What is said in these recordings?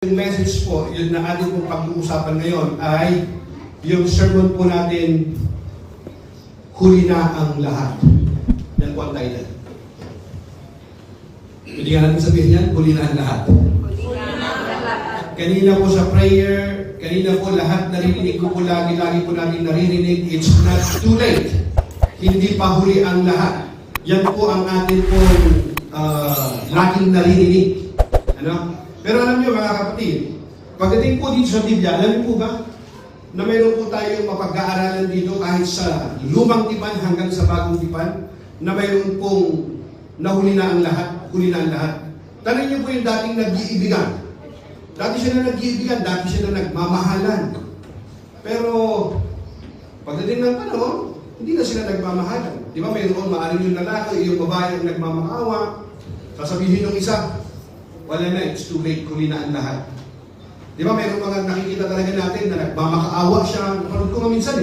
Yung message po, yun na ating pong pag-uusapan ngayon ay yung sermon po natin, huli na ang lahat. Yan po ang title. Hindi nga natin sabihin yan, huli na ang lahat. Kanina po sa prayer, kanina po lahat naririnig ko po lagi po natin naririnig, it's not too late. Hindi pa huli ang lahat. Yan po ang atin pong laging naririnig. Ano? Pero alam niyo mga kapatid, pagdating po dito sa Biblia, alam niyo po ba na mayroon po tayong mapag-aaralan dito kahit sa lumang tipan hanggang sa bagong tipan, na mayroon pong nahuli na ang lahat, huli na ang lahat. Tanong niyo po yung dating nag-iibigan. Dati siya na nag-iibigan, dati siya na nagmamahalan. Pero pagdating ng panahon, hindi na sila nagmamahalan. Di ba mayroon maaring yung lalaki, yung babae ang nagmamakaawa. Sasabihin ng isa, wala na, it's too late, huli na ang lahat. Di ba mayroon mga nakikita talaga natin na nagmamakaawa siya. Napanood ko nga minsan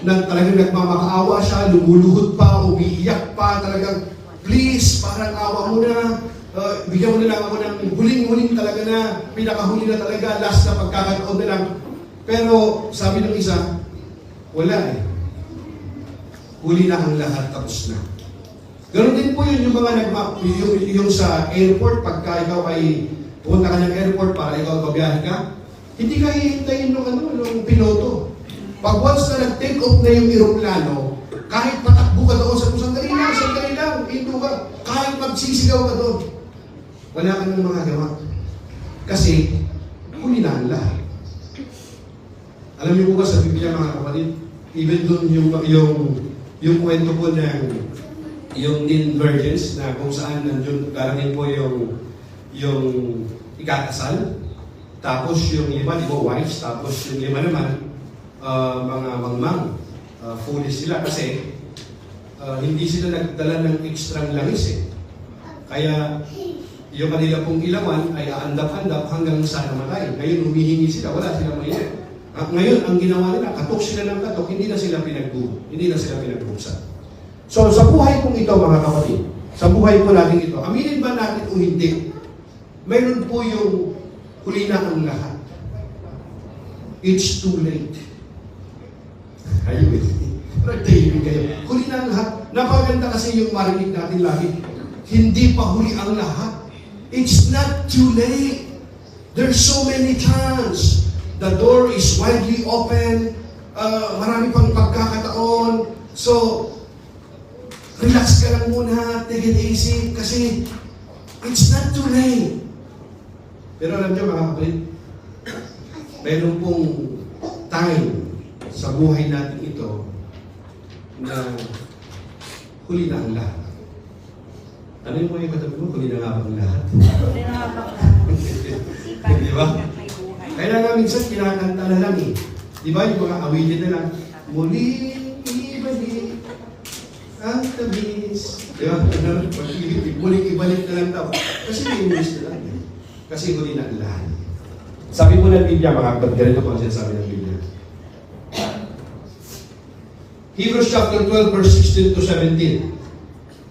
na talagang nagmamakaawa siya, lumuluhod pa, umiiyak pa, talagang please, parang awa mo na. Bigyan mo na lang ako ng huling-huling talaga na, pinakahuli na talaga, last na pagkakataon na lang. Pero sabi ng isa, wala eh. Huli na ang lahat, tapos na. Ganon din po yun yung mga yung sa airport, pagka ikaw ay pumunta ka ng airport para ikaw babiyahe ka, hindi ka hihintayin ng piloto. Pag once na nag-take off na yung aeroplano, kahit patakbo ka doon sa sandali lang, hinto ka, kahit magsisigaw ka doon, wala ka ng mga gawa. Kasi, huli na ang lahat. Alam niyo po ba sa Biblia mga kapatid, even doon yung kwento po ng yung 10 virgins na kung saan nandiyon karamihan po yung ikakasal, tapos yung 5 wives, tapos yung 5 naman mga mangmang, foolish sila kasi hindi sila nagdala ng extra langis eh. Kaya yung kanila pong ilawan ay aandap-andap hanggang sa namatay. Ngayon humihingi sila, wala silang mainit. At ngayon ang ginawa nila, katok sila ng katok, hindi na sila pinagbuksan. So sa buhay kong ito mga kapatid, sa buhay ko natin ito, aminin ba natin o hindi, mayroon po yung huli na ang lahat. It's too late. Ayun eh. Nagtahimik kayo. Huli na ang lahat. Napaganda kasi yung marinig natin lagi. Hindi pa huli ang lahat. It's not too late. There's so many chances. The door is widely open. Marami pang pagkakataon. So, relax ka lang muna, take it easy, kasi it's not too late. Pero alam niyo mga kapatid, mayroon pong time sa buhay natin ito na huli na ang lahat. Ano yung mga katabi mo? Huli na nga ang lahat. Huli na nga ang lahat. Di ba? Kaya nga minsan kinakanta na lang eh. Di ba yung mga awitin na lang, muling ibalik ang tamis. Di ba? Muling ibalik na lang daw. Kasi may English na lang. Kasi huli na ang lahat. Sabi po ng Biblia, mga kapatid, ganito po ang sinasabi ng Biblia. Hebrews chapter 12, verse 16 to 17.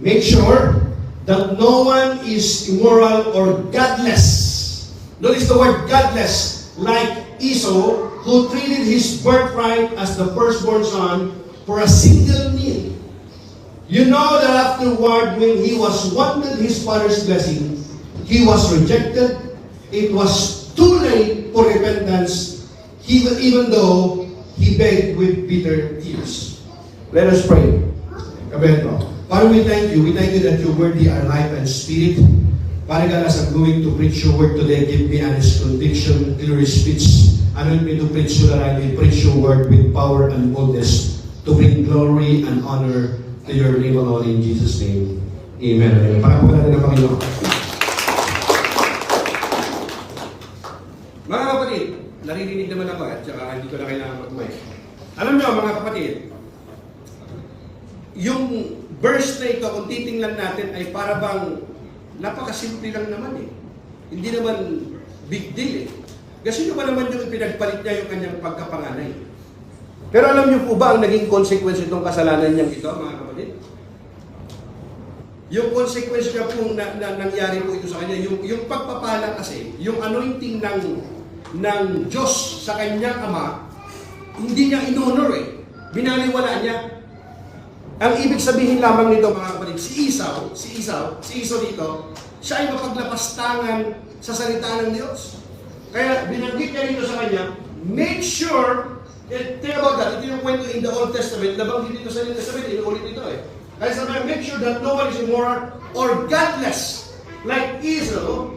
Make sure that no one is immoral or godless. Notice the word godless, like Esau, who treated his birthright as the firstborn son for a single meal. You know that afterward, when he was wanted his father's blessing, he was rejected. It was too late for repentance, even though he begged with bitter tears. Let us pray. Kabento. Father, we thank you. We thank you that your word is our life and spirit. Father God, as I'm going to preach your word today, give me honest conviction, clear speech. Anoint me to preach so that I may preach your word with power and boldness to bring glory and honor to your name alone in Jesus' name. Amen. Amen. Pakapagod natin ang Panginoon. Mga kapatid, naririnig naman ako at saka hindi ko na kailangan mag-mic. Alam niyo mga kapatid, yung verse na ito, kung titingnan natin, ay para bang napakasimple lang naman eh. Hindi naman big deal eh. Kasi nyo ba naman yung pinagpalit niya yung kanyang pagkapanganay? Pero alam niyo po ba ang naging consequence itong kasalanan niyang ito, mga kapatid? Yung consequence niya po nangyari po ito sa kanya, yung pagpapala kasi, yung anointing ng Diyos sa kanyang ama, hindi niya inonor eh. Binaliwala niya. Ang ibig sabihin lamang nito mga kapatid, si Esau dito, siya ay mapaglapastangan sa salita ng Diyos. Kaya binanggit niya dito sa kanya, make sure, think about that, ito yung kwento in the Old Testament, nabanggit dito sa New Testament, inuulit ito eh. Kaya sabi, make sure that no one is immoral or godless like Esau,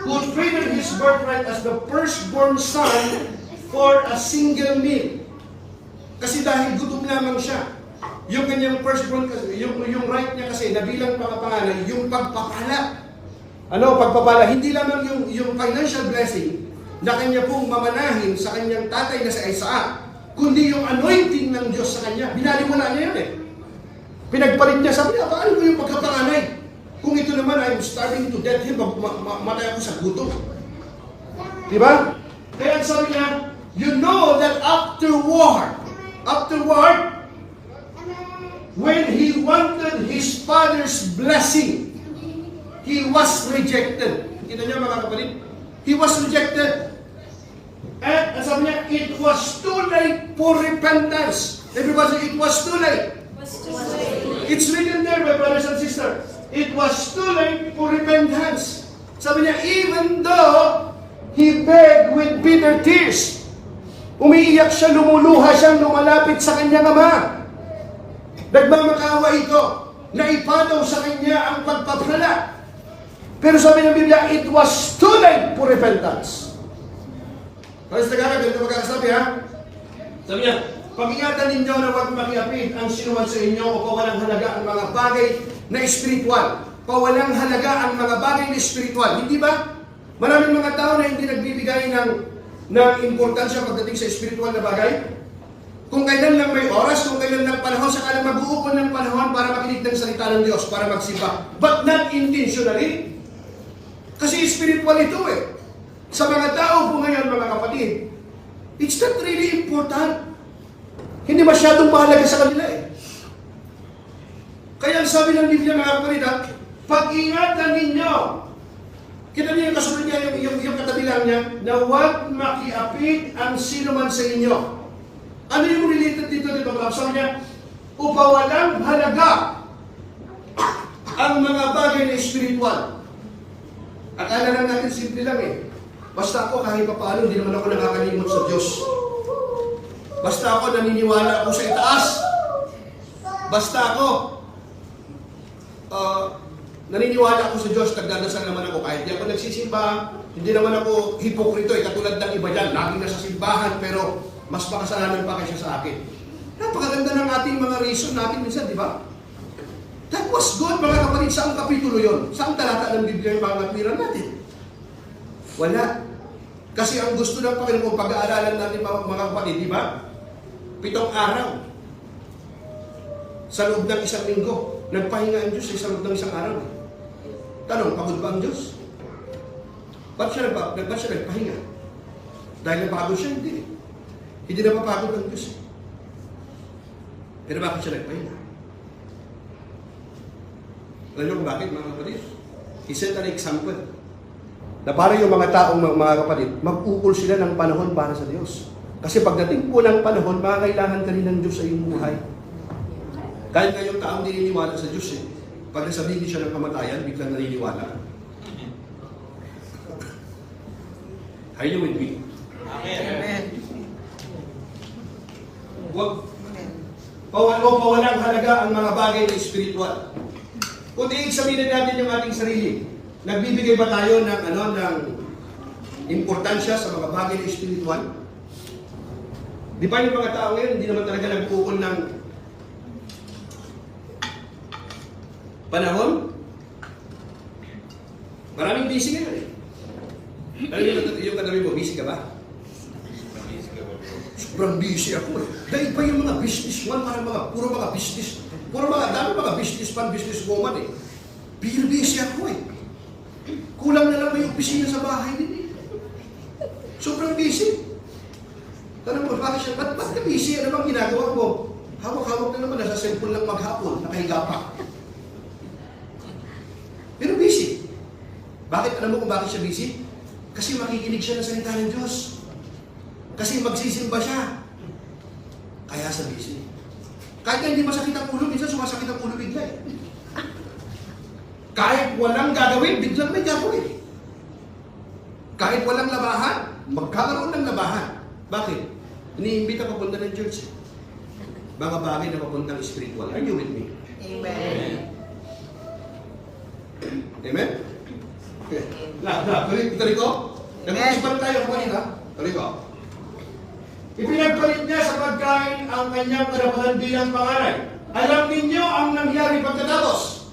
who traded his birthright as the firstborn son for a single meal. Kasi dahil gutom lamang siya, yung kanyang firstborn, yung right niya kasi, nabilang pangapangalan, yung pagpapala. Ano, pagpapala, hindi lamang yung financial blessing na kanya pong mamanahin sa kanyang tatay na si Isaac, kundi yung anointing ng Diyos sa kanya. Binaliwala niya yun eh. Pinagpalit niya, sabi niya, paano ko yung pagkapanganay? Kung ito naman, I'm starving to death, matay ako sa gutom. Diba? Kaya sabi niya, you know that afterward, when he wanted his father's blessing, he was rejected. Kita niyo mga kapatid? He was rejected. And sabi niya, it was too late for repentance. Everybody, it was too late. It's written there, my brothers and sisters. It was too late for repentance. Sabi niya, even though he begged with bitter tears, umiiyak siya, lumuluha siyang lumalapit sa kanyang ama. Nagmamakawa ito na ipadaw sa kanya ang pagpapala. Pero sabi ng Biblia, it was too late for repentance. Kasi Tagalog, ganito magkakasabi ha? Sabi niya, pag-ingatan ninyo na huwag makiapid ang sinuman sa inyo o pawalang halaga ang mga bagay na espiritual. Pawalang halaga ang mga bagay na espiritual. Hindi ba? Maraming mga tao na hindi nagbibigay ng importansya pagdating sa espiritual na bagay. Kung kailan lang may oras, kung kailan lang panahon, saka lang mag-uupon ng panahon para makinig ng salita ng Diyos, para magsimba. But not intentionally. Kasi spiritual ito eh. Sa mga tao po ngayon, mga kapatid, it's not really important. Hindi masyadong mahalaga sa kanila eh. Kaya ang sabi ng Biblia, mga kapatid, pag-ingatan ninyo. Kita niyo yung kasunod niya, yung katabi lang niya, na huwag makiapid ang sino man sa inyo. Ano yung related dito? Sabi niya, upawalang halaga ang mga bagay na espiritual. Akala lang natin simple lang eh. Basta ako kahit pa paano, hindi naman ako nakakalimot sa Diyos. Basta ako naniniwala ako sa itaas. Basta ako naniniwala ako sa Diyos, nagdadasal naman ako. Kahit di ako nagsisimba, hindi naman ako hipokrito eh. Katulad ng iba dyan, laging nasa simbahan, pero mas makasalanan pa kaysa sa akin. Napakaganda ng ating mga reason natin minsan, di ba? That was good, mga kapatid. Saang kapitulo yon? Saang talata ng Biblia yung mga katwiran natin? Wala. Kasi ang gusto ng Panginoon, pag-aaralan natin mga kapatid, di ba? 7 araw. Sa loob ng 1 linggo, nagpahinga ang Diyos sa loob ng 1 araw. Tanong, pagod ba ang Diyos? Ba't siya nagpahinga? Dahil napagod siya? Hindi. Hindi na mapagod ang Diyos. Pero bakit siya nagpahinga? Alam niyo kung bakit, mga kapatid? He set an example. Na para yung mga taong mga kapatid, mag-ukol sila ng panahon para sa Diyos. Kasi pagdating po ng panahon, makakailangan ka rin ng Diyos sa iyong buhay. Kahit nga yung taong naniniwala sa Diyos eh. Pag nasabihin siya ng kamatayan, biglang naniniwala. Are you with me? Amen. Huwag pawalang halaga ang mga bagay na espiritual. Kung i-examine natin yung ating sarili, nagbibigay ba tayo ng importansya sa mga bagay na espiritual? Di ba yung mga tao ngayon, hindi naman talaga nagpukol ng panahon? Maraming busy ngayon eh. Alam yung katabi mo, busy ka ba? Sobrang busy ako eh. Dahil pa yung mga businessman, puro mga dami mga businessman, businesswoman eh. Busy ako eh. Kulang na lang may opisina sa bahay din eh. Sobrang busy. Tanong mo, bakit siya? Ba't ka busy? Ano bang ginagawa mo? Hawak-hawak na naman, nasa cellphone lang maghapon, nakahiga pa. Bakit? Alam mo kung bakit siya busy? Kasi makikinig siya ng salita ng Diyos. Kasi magsisimba siya. Kaya sa busy. Kahit na hindi masakit ang ulo, minsan sumasakit ang ulo bigla eh. Kahit walang gagawin, biglang may gagawin. Kahit walang labahan, magkakaroon ng labahan. Bakit? Iniimbita papunta ng church. Mga bagay na papuntang spiritual. Are you with me? Amen. Amen? Okay. Tuloy ko? Nag-usipan tayo kanina. Tuloy ko. Ipinagpalit niya sa pagkain ang kanyang karapatan bilang pangaray. Alam ninyo ang nangyari pagkatapos.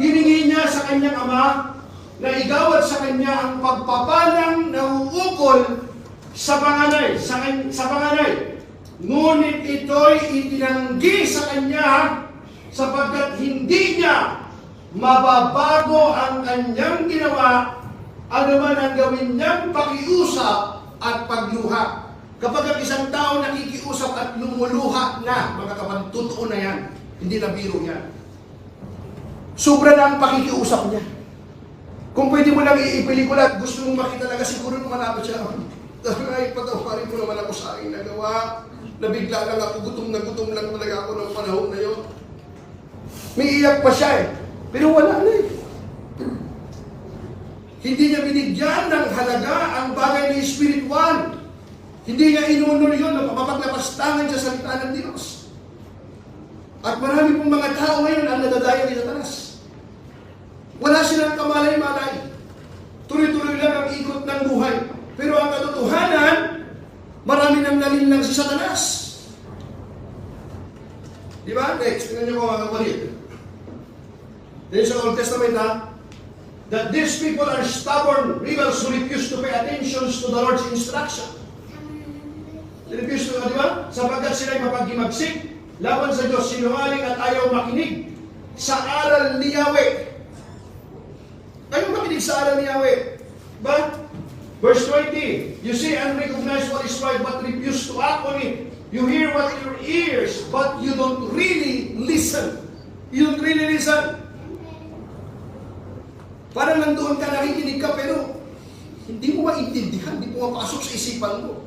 Hiningi niya sa kanyang ama na igawad sa kanya ang pagpapalang nauukol sa panganay. Sa panganay. Ngunit ito'y itinanggi sa kanya sapagkat hindi niya mababago ang kanyang ginawa, anuman ang gawin niyang pakiusap at pagluha. Kapag ang isang tao nakikiusap at lumuluha na, mga kapatid, totoo na yan. Hindi na biro yan. Sobra na ang pakikiusap niya. Kung pwede mo lang iipelikula at gusto mong makita talaga, siguro nung malapit siya, ay, patawarin mo naman ako sa aking nagawa. Nabigla lang ako, gutom lang talaga ako ng panahon na yun. May iyak pa siya eh. Pero wala na eh. Hindi niya binigyan ng halaga ang bagay na espiritual. Hindi niya inunor yun, mapapaglapastangan sa salita ng Diyos. At marami pong mga tao ngayon ang nadadaya ni Satanas. Wala silang kamalay-malay. Tuloy-tuloy lang ang ikot ng buhay. Pero ang katotohanan, marami nang nalinlang si Satanas. Di ba? Next, tingnan niyo ko mga kapatid. Then sa Old Testament that these people are stubborn rebels who refuse to pay attention to the Lord's instruction. Refuse to, di ba? Sapagkat sila'y mapaghimagsik laban sa Diyos, sinungaling at ayaw makinig sa aral ni Yahweh. Ayaw makinig sa aral ni Yahweh. But, verse 20, you see and recognize what is right but refuse to act on it. You hear what your ears, but you don't really listen. You don't really listen. Parang nandoon ka, nakikinig ka, pero hindi mo maintindihan, hindi mo mapasok sa isipan mo.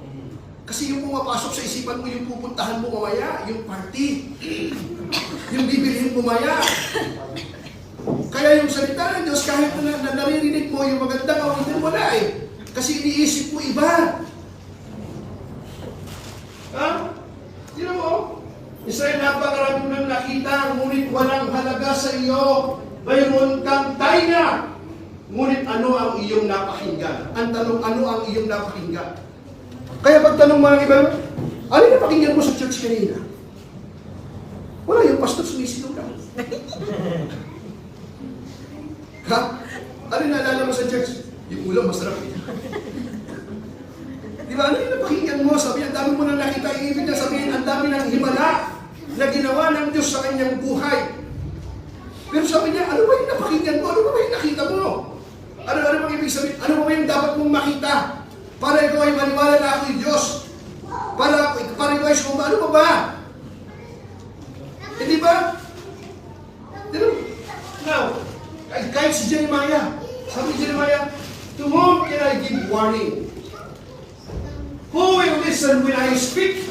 Kasi yung pumapasok sa isipan mo, yung pupuntahan mo mamaya, yung party, yung bibilihin mo mamaya. Kaya yung salita ng Diyos, kahit na naririnig mo yung magandang awitin, wala eh. Kasi iniisip mo iba. Ha? You know, Israel, napakaraming nang nakita, ngunit walang halaga sa iyo. Mayroon kang tainga. Ngunit ano ang iyong napakinggan? Ang tanong, ano ang iyong napakinggan? Kaya pagtanong mga iba, ano yung napakinggan mo sa church kanina? Wala, yung pastor sumisigaw lang. Ha? Ano yung naalala mo sa church? Yung ulam masarap. Di ba? Ano yung napakinggan mo? Sabi, ang dami mo na nakita. Ibig na sabihin, ang dami ng himala na ginawa ng Diyos sa kanyang buhay. Pero sabi niya, ano ba yung napakinggan mo? Ano ba yung nakita mo? Ano bang ibig sabihin? Ano ba yung dapat mong makita? Para ikaw ay maniwala na ako'y Diyos. Para ikaw ay sumba. Ano ba? Hindi ba? Now, kahit si Jeremiah, sabi ni Jeremiah, to whom can I give warning? Who will listen when I speak?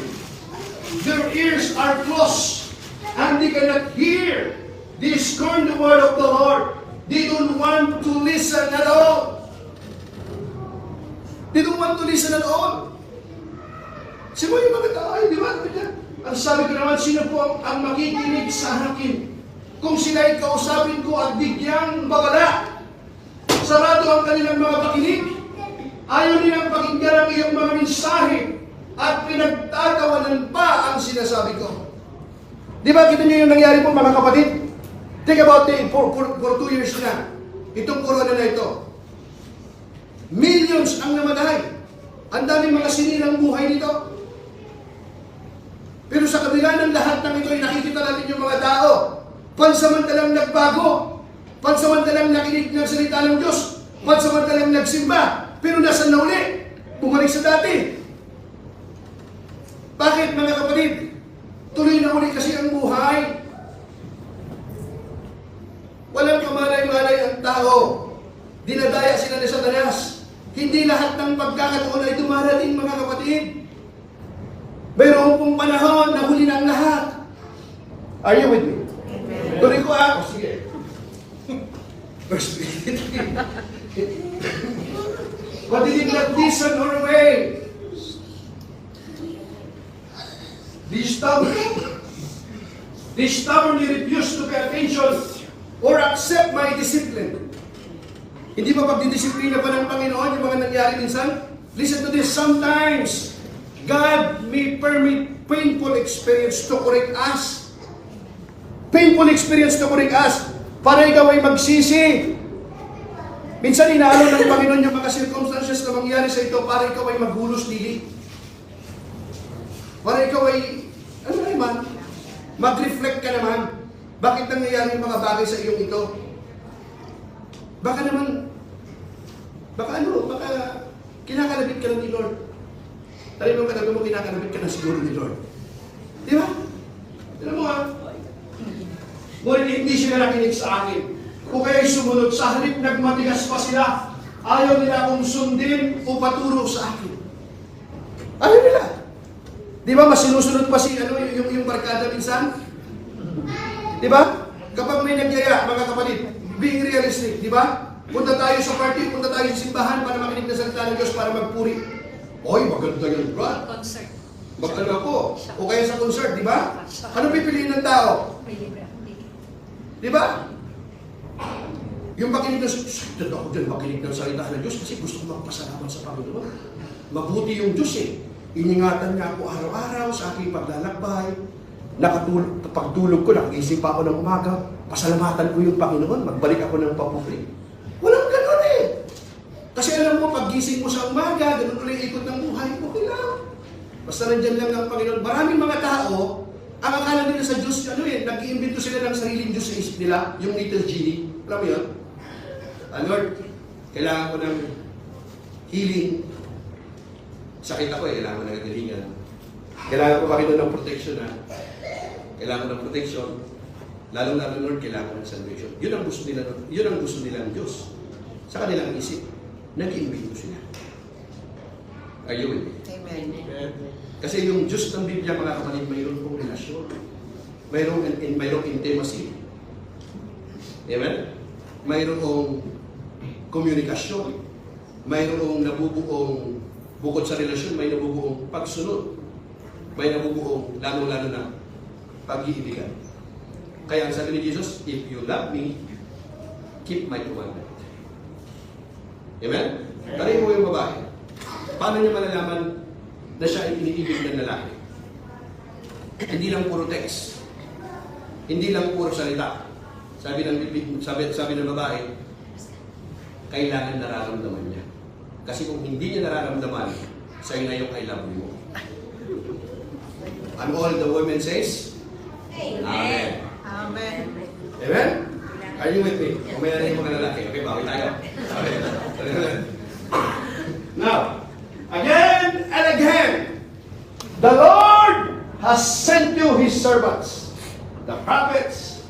Their ears are closed, and they cannot hear. They scorn the word of the Lord. They don't want to listen at all. They don't want to listen at all. Sino yung mga tao? Ay, di ba? Ang sabi ko naman, sino po ang makikinig sa akin? Kung sila'y kausapin ko at bigyang babala, sarado ang kanilang mga pakinig. Ayaw nilang pakinggan ang iyong mga mensahe at pinagtatawanan pa ang sinasabi ko. Di ba, kita niyo yung nangyari po mga kapatid? Think about it, for 2 years na. Itong corona na ito. Millions ang namatay. Ang daming mga sinirang buhay nito. Pero sa kabila ng lahat ng ito ay nakikita natin yung mga tao. Pansamantalang nagbago. Pansamantalang nakinig ng salita ng Diyos. Pansamantalang nagsimba. Pero nasan na uli? Bumalik sa dati. Bakit mga kapatid? Tuloy na uli kasi ang buhay. Walang kamalay-malay ang tao. ng pagkakataon ay dumarating, mga kapatid. Mayroon pong panahon na huli na ang lahat. Are you with me? Tuloy ko ah. Sige. Verse 23. But they did not listen or obey. They stubbornly refused to pay attention or accept my discipline. Hindi ba pagdidisiplina pa ng Panginoon yung mga nangyari minsan? Listen to this. Sometimes, God may permit painful experience to correct us. Painful experience to correct us para ikaw ay magsisi. Minsan inaalo ng Panginoon yung mga circumstances na mangyari sa ito para ikaw ay maghulos dili. Para ikaw ay, ano naman, mag-reflect ka naman. Bakit nangyayari yung mga bagay sa iyong ito? Baka kinakalabit ka lang ni Lord. Tali mo katabi mo, kinakalabit ka na siguro ni Lord. Di ba? Alam mo ha? Ngunit hindi sila nakinig sa akin. Kung kaya'y sumunod, sa halip nagmatigas pa sila, ayaw nila akong sundin o paturo sa akin. Ayaw nila. Di ba, mas sinusunod pa si yung barkada minsan? Di ba? Kapag may nagyaya, mga kapatid, being realistic, di ba? Punta tayo sa party, punta tayo sa simbahan para makinig na salita ng Diyos, para magpuri. Oy, maganda yan, Brad. Concert. Maganda po. O kaya sa concert, di ba? Ano pipiliin ng tao? Di ba? Yung makinig na, ako dyan makinig ng salita ng Diyos kasi gusto ko magpasalamat sa Panginoon. Mabuti yung Diyos eh. Iningatan niya ako araw-araw sa aking paglalakbay. Pagtulog ko, nagising pa ako ng umaga. Pasalamatan ko yung Panginoon. Magbalik ako ng papuri. Walang ganun eh. Kasi alam mo, paggising mo sa umaga, ganun ulit ikot ng buhay, okay lang. Basta nandyan lang ang Panginoon. Maraming mga tao, ang akala nila sa Diyos, nag-iimbento sila ng sariling Diyos sa isip nila, yung little genie. Alam mo yun? Lord, kailangan ko ng healing. Sakit ako eh, kailangan ko ng healingan. Kailangan ko Panginoon ng protection ha. Kailangan ko ng protection. Lalong-lalo Lord, kailangan ko ng salvation. Yun ang gusto nila ng Diyos. Sa kanilang isip, nag-iimbento sila. Are you with me? Amen. Kasi yung Diyos ng Biblia, mga kapatid, mayroon pong relasyon. Mayroong intimacy. Amen? Mayroong komunikasyon. Mayroong nabubuong, bukod sa relasyon, may nabubuong pagsunod. May nabubuong, lalo-lalo na, pag-iibigan. Kaya ang sabi ni Jesus, if you love me, keep my commandment. Amen? Tarin mo yung babae. Paano niya malalaman na siya ay iniibig ng lalaki? Hindi lang puro text. Hindi lang puro salita. Sabi ng babae, kailangan nararamdaman niya. Kasi kung hindi niya nararamdaman, sa'yo na yung I love you mo. And all the women says, Amen. Amen. Amen? Are you with me? Kumaya na yung mga lalaki. Okay, bawi tayo. Now, again and again, the Lord has sent you His servants, the prophets,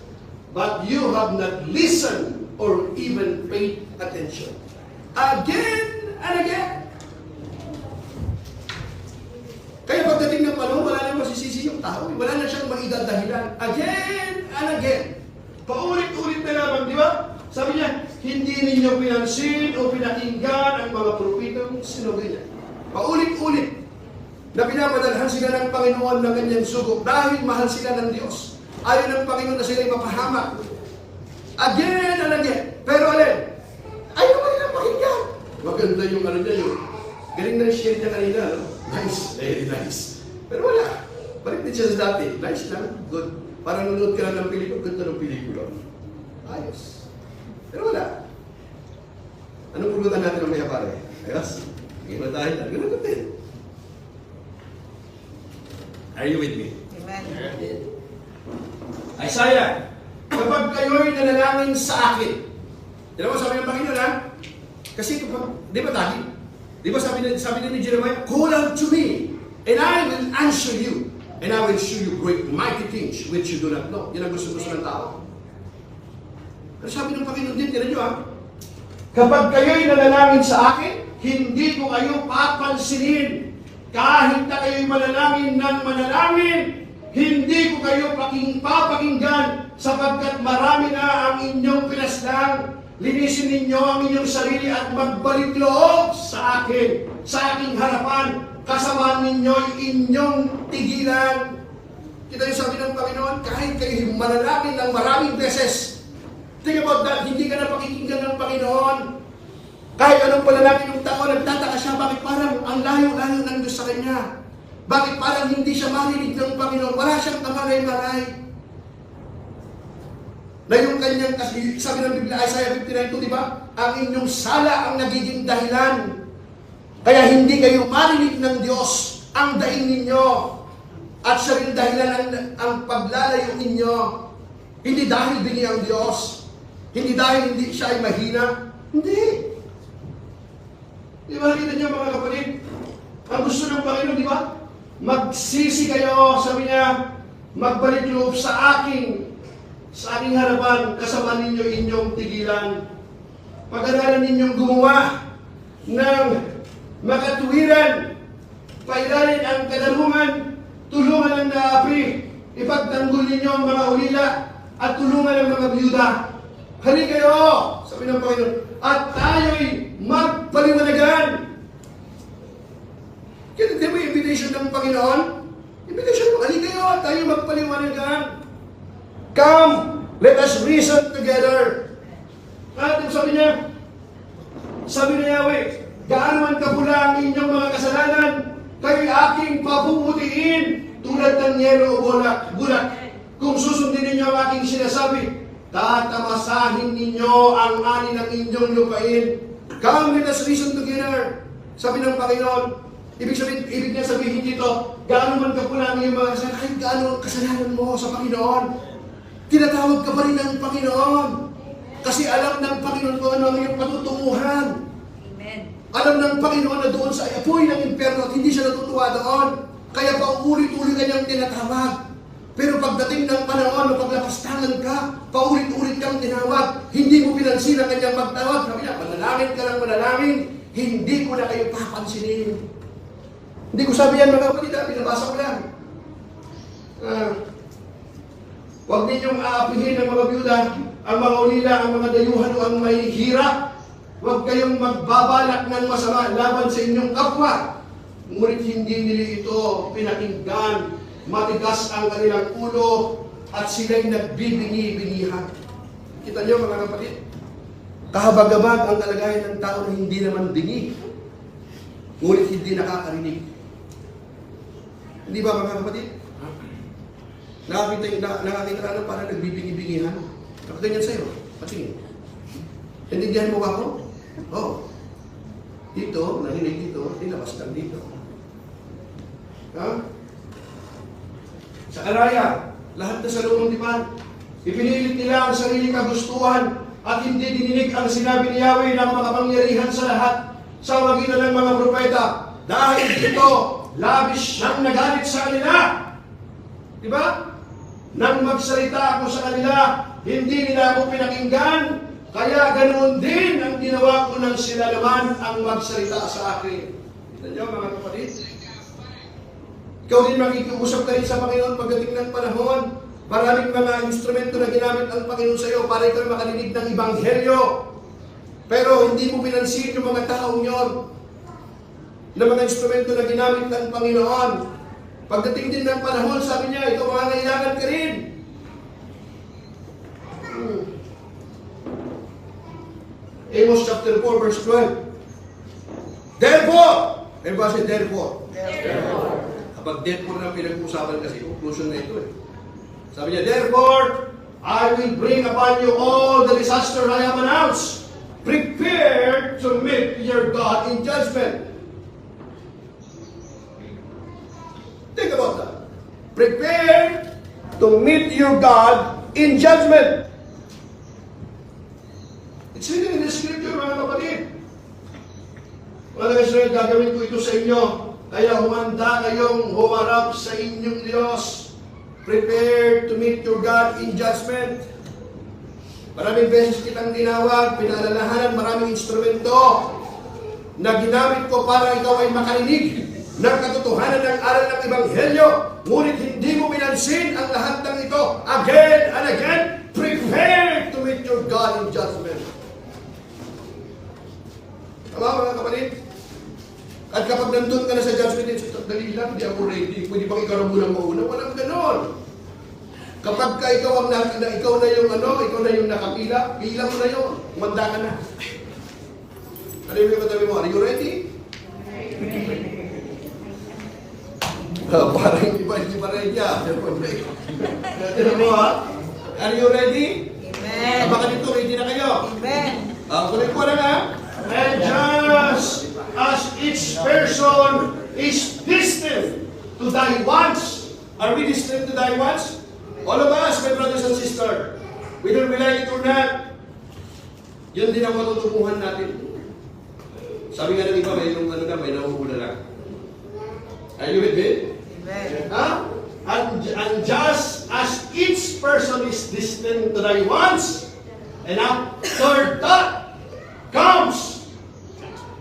but you have not listened or even paid attention. Again and again. Kaya pagdating ng panahon, wala na masisisi yung tao. Wala na siyang maidadahilan. Again and again. Paulit-ulit na naman, di ba? Sabi niya, hindi ninyo pinansin o pinakinggan ang mga propitang sinugay niya. Paulit-ulit na pinapadalhan sila ng Panginoon ng kanyang sugo dahil mahal sila ng Diyos. Ayaw ng Panginoon na sila'y mapahamak. Again and again. Pero alin? Ayaw mo nilang pakinggan. Maganda yung ano niya yun. Galing na share niya kanina, no? Nice, very nice. Pero wala. Balik din siya sa dati. Nice lang, good. Parang nunod ka lang ng pelikula, ganda ng pelikula. Ayos. Pero wala. Anong pulutan natin ng maya pare? Ayos. Ngayon tayo na. Ganun din. Are you with me? Amen. Isaiah, kapag kayo'y nanalangin sa akin. Diba mo sabi ng Panginoon ha? Kasi kapag, di ba tayo? Di ba sabi ni Jeremiah, call out to me, and I will answer you, and I will show you great mighty things which you do not know. Yan ang gusto-gusto ng tao. Pero sabi ng Panginoon din, tinan nyo ha, kapag kayo'y nanalangin sa akin, hindi ko kayo papansinin. Kahit na kayo'y manalangin ng manalangin, hindi ko kayo papakinggan sapagkat marami na ang inyong pinaslang. Linisin ninyo ang inyong sarili at magbalik loob sa akin, sa aking harapan. Kasama ninyo inyong tigilan. Kita yung sabi ng Panginoon, kahit kayo manalangin ng maraming beses, think about that, hindi ka na pakikinggan ng Panginoon. Kahit anong panalangin ng tao, nagtataka siya, bakit parang ang layo-layo ng Diyos sa kanya? Bakit parang hindi siya marinig ng Panginoon? Wala siyang kamalay-malay. Na yung kanyang, sabi ng Biblia, Isaiah 59, di ba? Ang inyong sala ang nagiging dahilan. Kaya hindi kayo marinig ng Diyos ang daing ninyo. At siya rin dahilan ang paglalayo ninyo. Hindi dahil bingi ang Diyos. Hindi dahil hindi siya ay mahina. Hindi. Di ba nakita niyo mga kapatid? Ang gusto ng Panginoon, di ba? Magsisi kayo, sabi niya, magbalik loob sa aking harapan, kasama ninyo inyong tigilan. Pag-aralan ninyong gumawa ng makatuwiran, pailalin ang kadarungan, tulungan ang naapi, ipagtanggol ninyo ang mga ulila, at tulungan ang mga biyuda. Hali kayo, sabi ng Panginoon, at tayo'y magpaliwanagan. Kaya di ba yung invitation ng Panginoon? Invitation mo, hali kayo, at tayo'y magpaliwanagan. Come, let us reason together. At sabi ni Yahweh, gaano man kapula ang inyong mga kasalanan, kayo'y aking pabubutiin tulad ng yelo o bulat. Kung susundin ninyo ang aking sinasabi, tatamasahin ninyo ang ani ng inyong lupain. Come, let us reason together. Sabi ng Panginoon, ibig niya sabihin dito, gaano man kapula ang inyong mga kasalanan, kahit gaano ang kasalanan mo sa Panginoon, tinatawag ka pa rin ng Panginoon. Kasi alam ng Panginoon kung ano ang iyong patutunguhan. Amen. Alam ng Panginoon na doon sa apoy ng impyerno at hindi siya natutuwa doon. Kaya paulit-ulit kanyang tinatawag. Pero pagdating ng panahon na paglapastangan ka, paulit-ulit kang tinawag. Hindi mo pinansin ang kanyang magtawag. Sabi niya, manalangin ka lang manalangin, hindi ko na kayo papansinin. Hindi ko sabi yan mga kapatid, pinabasa ko lang. Huwag ninyong aapihin ang mga byuda, ang mga ulila, ang mga dayuhan o ang may hirap. Huwag kayong magbabalak ng masama laban sa inyong kapwa. Ngunit hindi nila ito pinakinggan. Matigas ang kanilang ulo at sila'y nagbibingi-bingihan. Kita niyo mga kapatid? Kahabag-habag ang kalagayan ng tao na hindi naman bingi. Ngunit hindi nakakarinig. Hindi ba mga kapatid? Nakakita ka na parang nagbibingi-bingihan. Nakaganyan sa'yo. Patingin. Intindihan mo ba ako? Oo. Dito, nahinig dito, nilabas lang dito. Ha? Sa karaya, lahat na sa loob ng tipan, ipinilit nila ang sarili kagustuhan at hindi dininig ang sinabi ni Yahweh ng makapangyarihan sa lahat sa magitan ng mga propeta. Dahil dito, labis siyang nagalit sa kanila. Diba? Nang magsalita ako sa kanila, hindi nila ako pinakinggan, kaya ganoon din ang ginawa ko nang sila naman ang magsalita sa akin. Kita niyo mga kapatid? Ikaw din makikiusap ka rin sa Panginoon pagdating ng panahon. Maraming mga instrumento na ginamit ang Panginoon sa iyo para ikaw makalinig ng Ebanghelyo. Pero hindi mo pinansin yung mga taong yon na mga instrumento na ginamit ng Panginoon. Pagdating din ng panahon, sabi niya, ito mangangailangan ka rin. Amos chapter 4 verse 12. Therefore, everybody say therefore. Kapag therefore na pinag-usapan kasi, conclusion na ito eh. Sabi niya, therefore, I will bring upon you all the disaster I have announced. Prepare to meet your God in judgment. Think about that. Prepare to meet your God in judgment. It's written in the scripture, mga kapatid. Mga Israel, gagawin ko ito sa inyo. Kaya humanda kayong humarap sa inyong Diyos. Prepare to meet your God in judgment. Maraming beses kitang tinawag, pinalalahanan, maraming instrumento. na ginamit ko para ikaw ay makarinig ng katotohanan ng aral ng Ebanghelyo. Ngunit hindi mo pinansin ang lahat ng ito. Again and again, prepare to meet your God in judgment. Tama mga kapatid? At kapag nandun ka na sa judgment, dali lang, hindi ako ready. Pwede bang ikaw na muna mauna? Walang ganon. Kapag ka ikaw na yung nakapila, pila mo na yun. Umanda ka na. Ano yung katabi mo? Are you ready? Parang hindi pa ready ah. Ano mo ha? Are you ready? Amen. Baka dito, ready na kayo? Amen. Kulit ko na nga. And just as each person is destined to die once, are we destined to die once? All of us, my brothers and sisters, whether we like it or not, yun din ang matutubuhan natin. Sabi nga ng iba, may nahuhula lang. Are you with me? Amen. Huh? And just as each person is destined to die once, and after that comes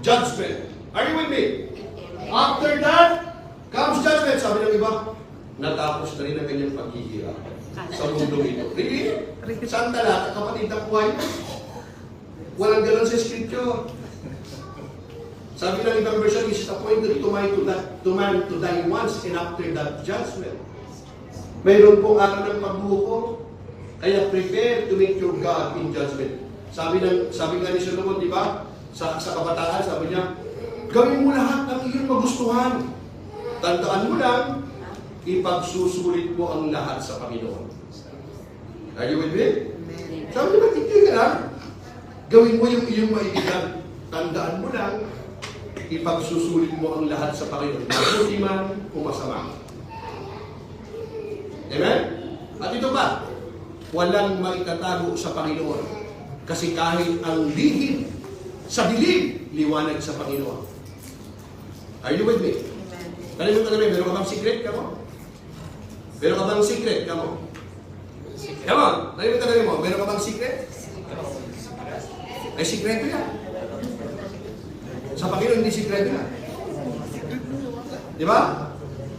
judgment. Are you with me? After that comes judgment. Sabi ng iba, natapos na rin ang kanyang paghihirap sa mundong ito. Really? Saan talata, kapatid ng buhay? Walang ganon sa scripture. Sabi ng ibang version, is appointed to man to die once and after that judgment. Mayroon pong araw ng pagbuko. Kaya prepare to meet your God in judgment. Sabi nga ni Solomon, di ba? Sa kabataan, sabi niya, gawin mo lahat ng iyong magustuhan. Tandaan mo lang, ipagsusulit mo ang lahat sa Panginoon. Are you with me? Sabi niya, hindi ka lang. Gawin mo yung iyong maibigan. Tandaan mo lang, ipagsusulit mo ang lahat sa Panginoon. Mabuti man o masama. Amen? At ito ba? Walang maitatago sa Panginoon. Kasi kahit ang lihim sa dilim, liwanag sa Panginoon. Are you with me? Amen. Meron ka bang secret? Come on. Meron ka bang secret? Come on. Come on. Meron ka bang secret? Ay, sikreto yan. Sa Panginoon, hindi sikreto yan. Di ba?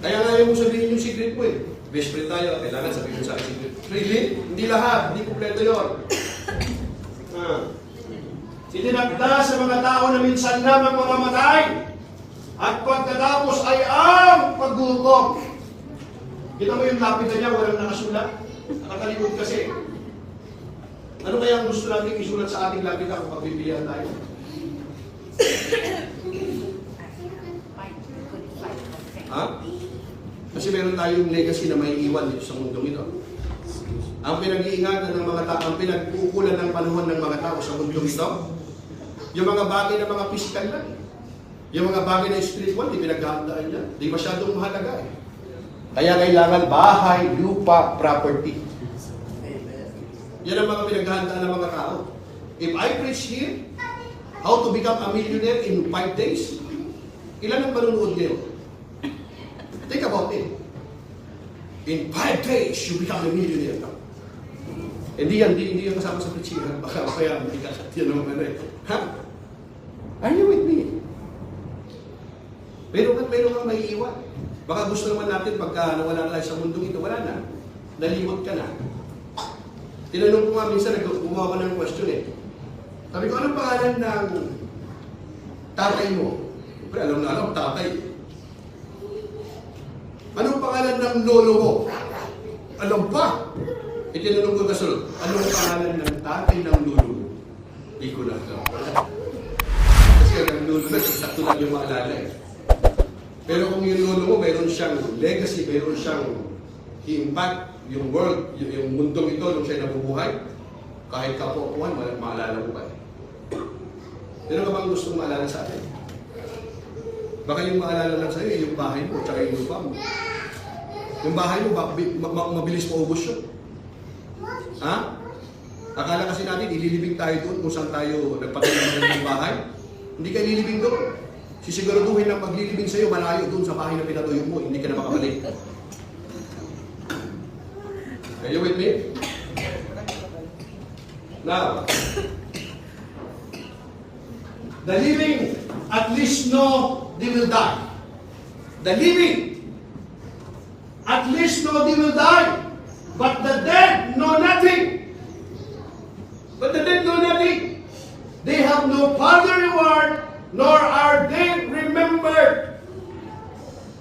Kaya nga yung sabihin yung secret mo eh. Best friend tayo, kailangan sabihin sa akin secret. Really? Hindi lahat, hindi kompleto yun. Itinagda sa mga tao na minsan lamang mamamatay at pagkatapos ay ang paghukom. Kita mo yung lapid na niya, walang nakasulat. Nakatalikod kasi. Ano kaya ang gusto natin isulat sa ating lapid kung pagpipilihan tayo? Ha? Kasi meron tayong legacy na may iwan dito sa mundong ito. Ang pinag-iingatan ng mga tao, ang pinag-uukulan ng panahon ng mga tao sa mundong ito, yung mga bagay na mga physical lang. Yung mga bagay na spiritual, di pinaghahandaan yan. Di masyadong mahalaga eh. Kaya kailangan bahay, lupa, property. Yan ang mga pinaghahandaan ng mga tao. If I preach here, how to become a millionaire in 5 days, ilan ang manunood ngayon? Think about it. In 5 days, you become a millionaire. Hindi yan kasama sa preaching. Baka kaya hindi ka yan naman eh. Ha? Are you with me? Pero kang may iwan. Baka gusto naman natin pagka nawala tayo sa mundong ito, wala na. Nalimot ka na. Tinanong ko nga minsan, gumawa ko ng question eh. Sabi ko, anong pangalan ng tatay mo? Siyempre, alam na alam, tatay. Anong pangalan ng lolo mo? Alam pa. Itinanong ko kasunod, anong pangalan ng tatay ng lolo mo? Hindi ko na alam. Kasi ang lolo na, sakto lang yung maalala eh. Pero kung yung lolo mo, mayroon siyang legacy, mayroon siyang impact, yung world, yung mundong ito, nung siya nabubuhay, kahit kapukuhan, maalala mo ba eh. Pero ka bang gustong maalala sa atin? Baka yung maalala lang sa'yo, yung bahay mo, tsaka yung lupa mo. Yung bahay mo, mabilis maubos yun. Ha? Akala kasi natin, ililibing tayo doon kung saan tayo nagpatalaman ng bahay. Hindi ka ililibing doon. Sisiguraduhin na paglilibing sa'yo, malayo doon sa bahay na pinatuyo mo, hindi ka na makabalik. Are you with me? Now, the living at least know they will die. The living, at least know they will die. But the dead know nothing. But the dead know nothing. They have no further reward, nor are they remembered.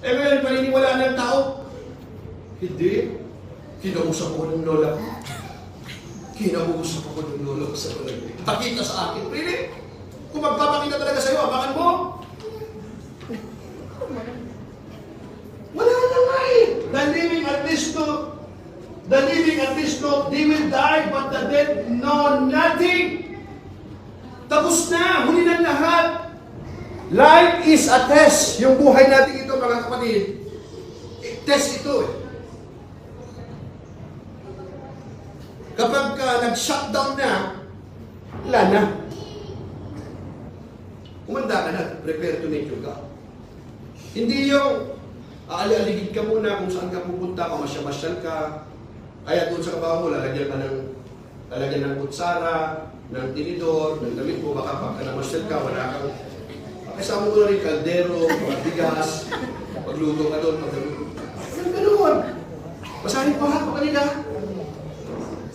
Eh ngayon, paniniwala ng tao? Hindi. Kinausap ko ng lola ko. Kinausap ako ng lola ko sa barangay. Pakita sa akin. Really? Kung magpapakita talaga sa'yo, abakan mo. Wala na nga eh. The living at least know they will die, but the dead know nothing. Tapos na, huli na lahat. Life is a test. Yung buhay natin ito, mga kapatid, test ito eh. Kapag nag-shutdown na, wala na. Umanda ka na, prepare to make your God. Hindi yung aali-aligid ka muna kung saan ka pupunta, kamasyal-masyal ka, kaya doon sa kabaho mo, lalagyan ng kutsara, ng tinidor, ng damit mo, baka pagka namasyal ka, wala kang, kasama ko na rin kaldero, bigas, pagluto ka doon, anong ganoon? Masahin pa ha, kapatid ha?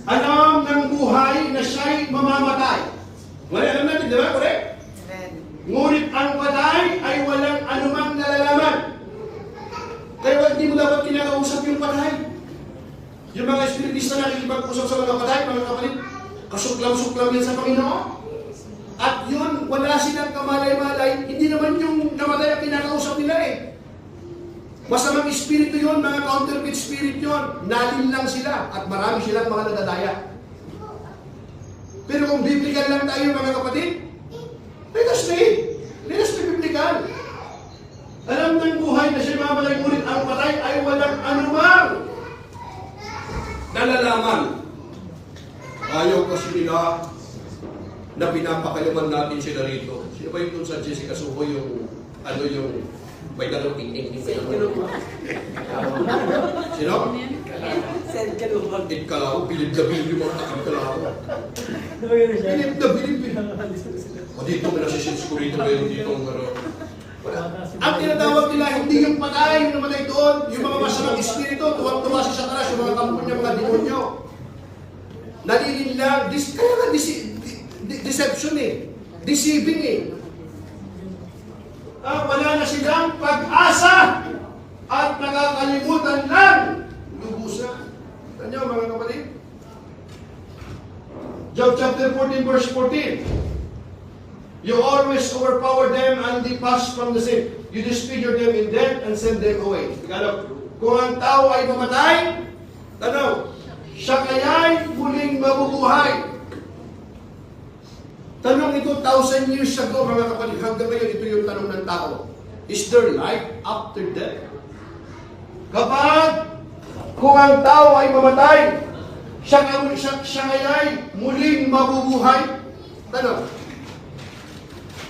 Alam ng buhay na siya'y mamamatay. Wala alam natin, di ba? Correct? Ngunit ang patay ay walang anumang nalalaman. Kaya hindi mo dapat kinakausap yung patay. Yung mga espiritista na nakikipag-usap sa mga patay, mga kapatid, kasuklam-suklam yan sa Panginoon. At yun, wala silang kamalay-malay. Hindi naman yung namatay ang kinakausap nila eh. Masamang espiritu yun, mga counterfeit spirit yun. Nalin lang sila at marami silang mga nadadaya. Pero kung biblical lang tayo mga kapatid, let us be biblical. Alam ng buhay na siya mamatay, ngunit ang patay ay walang anumang nalalaman. Ayaw kasi nila na pinapakalaman natin sila rito. Sino ba yung dun sa Jessica Suho yung may dalawang tingting yung Sino? Send ka lumag. Itkalaw, bilib na bilib yung mga takikalaw. Bilib na bilib. O dito may nasisins ko rito ngayon dito ang ang tinatawag nila, hindi yung patay, yung namatay doon, yung mga masamang espiritu, tuwang-tuwa si Satanas, yung mga kampo niya, mga demonyo. Nalilin lang, kaya nga deception eh, deceiving eh. Wala na silang pag-asa at nakakalimutan lang lubusan. Tanyo mga kapatid? Job chapter 14 verse 14. You always overpower them and they pass from the sin. You disfigure them in death and send them away. Kung ang tao ay mamatay, tanaw, siya kaya'y muling mabubuhay. Tanong ito, 1,000 years ago, mga kapatid, hanggang ngayon, ito yung tanong ng tao. Is there life after death? Kapag, kung ang tao ay mamatay, siya kaya'y muling mabubuhay. Tanong,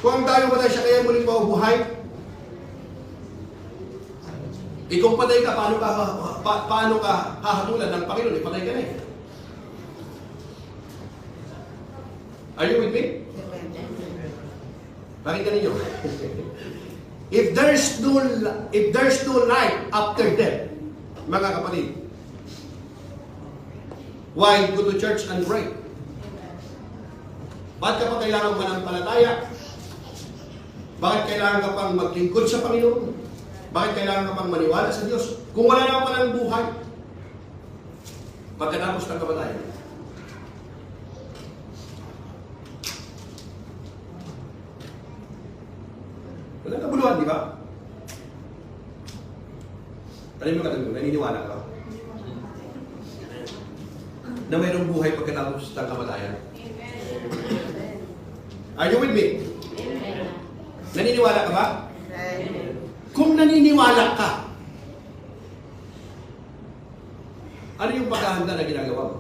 kung ang tao mamatay, siya kaya'y muling mabubuhay? Kung patay ka, paano ka hahatulan ng Panginoon? Patay ka na eh. Are you with me? Pakinggan ninyo. If there's no life after death, mga kapatid, why go to church and pray? Bakit ka pa kailangan manampalataya? Bakit kailangan ka pang maglingkod sa Panginoon? Bakit kailangan ka pang maniwala sa Diyos? Kung wala na pa ng buhay, pagkatapos ng kamatayan. Wala na buluhan, di ba? Alam mo katanong, naniniwala ka na mayroong buhay pagkatapos ng kamatayan? Are you with me? Naniniwala ka ba? Kung naniniwala ka, ano yung paghahanda na ginagawa mo?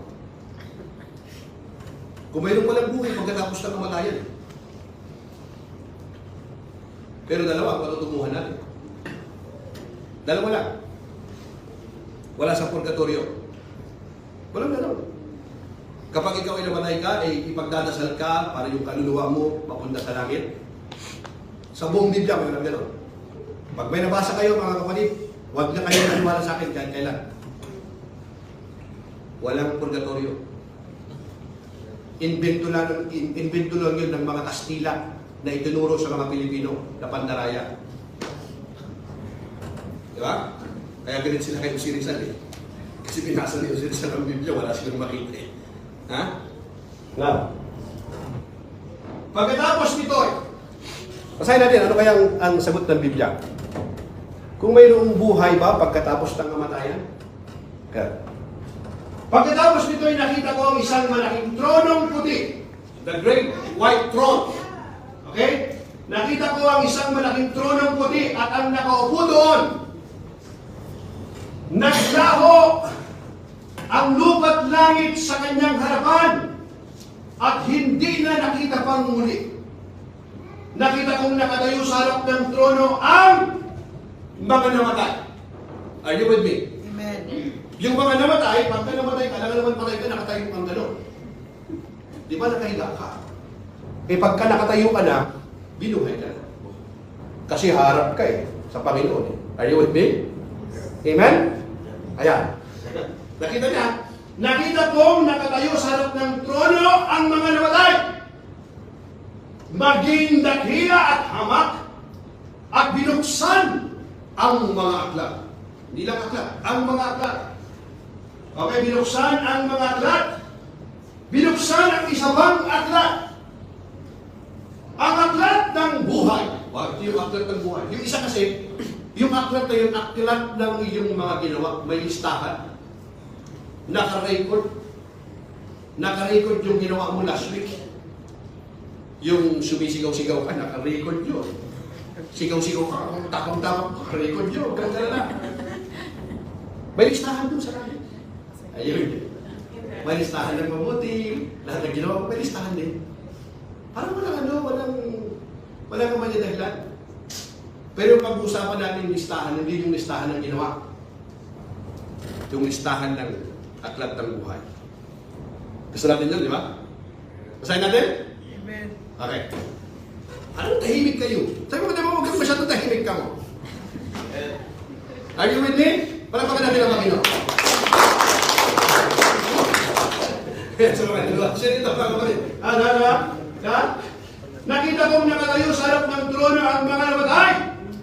Kung mayroong walang buhay pagkatapos ng kamatayan. Pero dalawa ang patutunguhan natin. Dalawa lang. Wala sa purgatorio. Walang gano'n. Kapag ikaw ay namatay ka, ipagdadasal ka para yung kaluluwa mo mapunta sa langit. Sa buong Biblia, may walang gano'n. Pag may nabasa kayo, mga kapatid, huwag na kayo maniwala sa akin kahit kailan. Walang purgatorio. Invento lang yun ng mga Kastila na itinuro sa mga Pilipino na pandaraya. Di ba? Kaya ganit sila kayo si Rizal eh. Kasi pinasa niyo si Rizal ng Biblia, wala silang makita eh. Ha? Nga. Pagkatapos nito eh, basahin natin, ano kaya ang sagot ng Biblia? Kung mayroong buhay ba pagkatapos ng kamatayan? Kaya, pagkatapos nito ay nakita ko ang isang malaking tronong puti. The great white throne. Okay? Nakita ko ang isang malaking tronong puti at ang nakaupo doon. Naglaho ang lupa't langit sa kanyang harapan at hindi na nakita pang muli. Nakita kong nakatayo sa harap ng trono ang mga namatay. Are you with me? Amen. Yung mga namatay, pagka namatay ka, alam naman patay ka, nakatayo kang gano'n. Di ba nakahiga ka? Eh pagka nakatayo ka na, binuhay ka na. Kasi harap ka eh, sa Panginoon eh. Are you with me? Amen? Ayan. Nakita niya, nakita kong nakatayo sa harap ng trono ang mga namatay. Maging dakila at hamak at binuksan ang mga aklat. Hindi lang aklat, ang mga aklat. Okay, binuksan ang mga aklat. Binuksan ang isa pang aklat. Ang aklat ng buhay. Ito yung aklat ng buhay. Yung isa kasi, yung aklat na yung aklat ng iyong mga ginawa, may listahan. Naka-record. Naka-record yung ginawa mo last week. Yung sumisigaw-sigaw ka, naka-record yun. Sigaw-sigaw ka, tapang-tapang, naka-record yun. Ganda na. May listahan doon sa langit. Ayun. May listahan ng mabuti. Lahat ng ginawa ko, may listahan din. Parang walang naman yung dahilan. Pero pag-usapan natin yung listahan, hindi yung listahan ng ginawa. Yung listahan ng aklat ng buhay. Gusto natin yun, di ba? Basahin natin? Amen. Okay. Anong tahimik kayo? Sabi mo, huwag kang masyadong tahimik ka mo. Are you with me? Palagpakan natin ang Panginoon. So, siya dito pa kapatid. Nakita kong nakatayo sa harap ng trono ang mga namatay.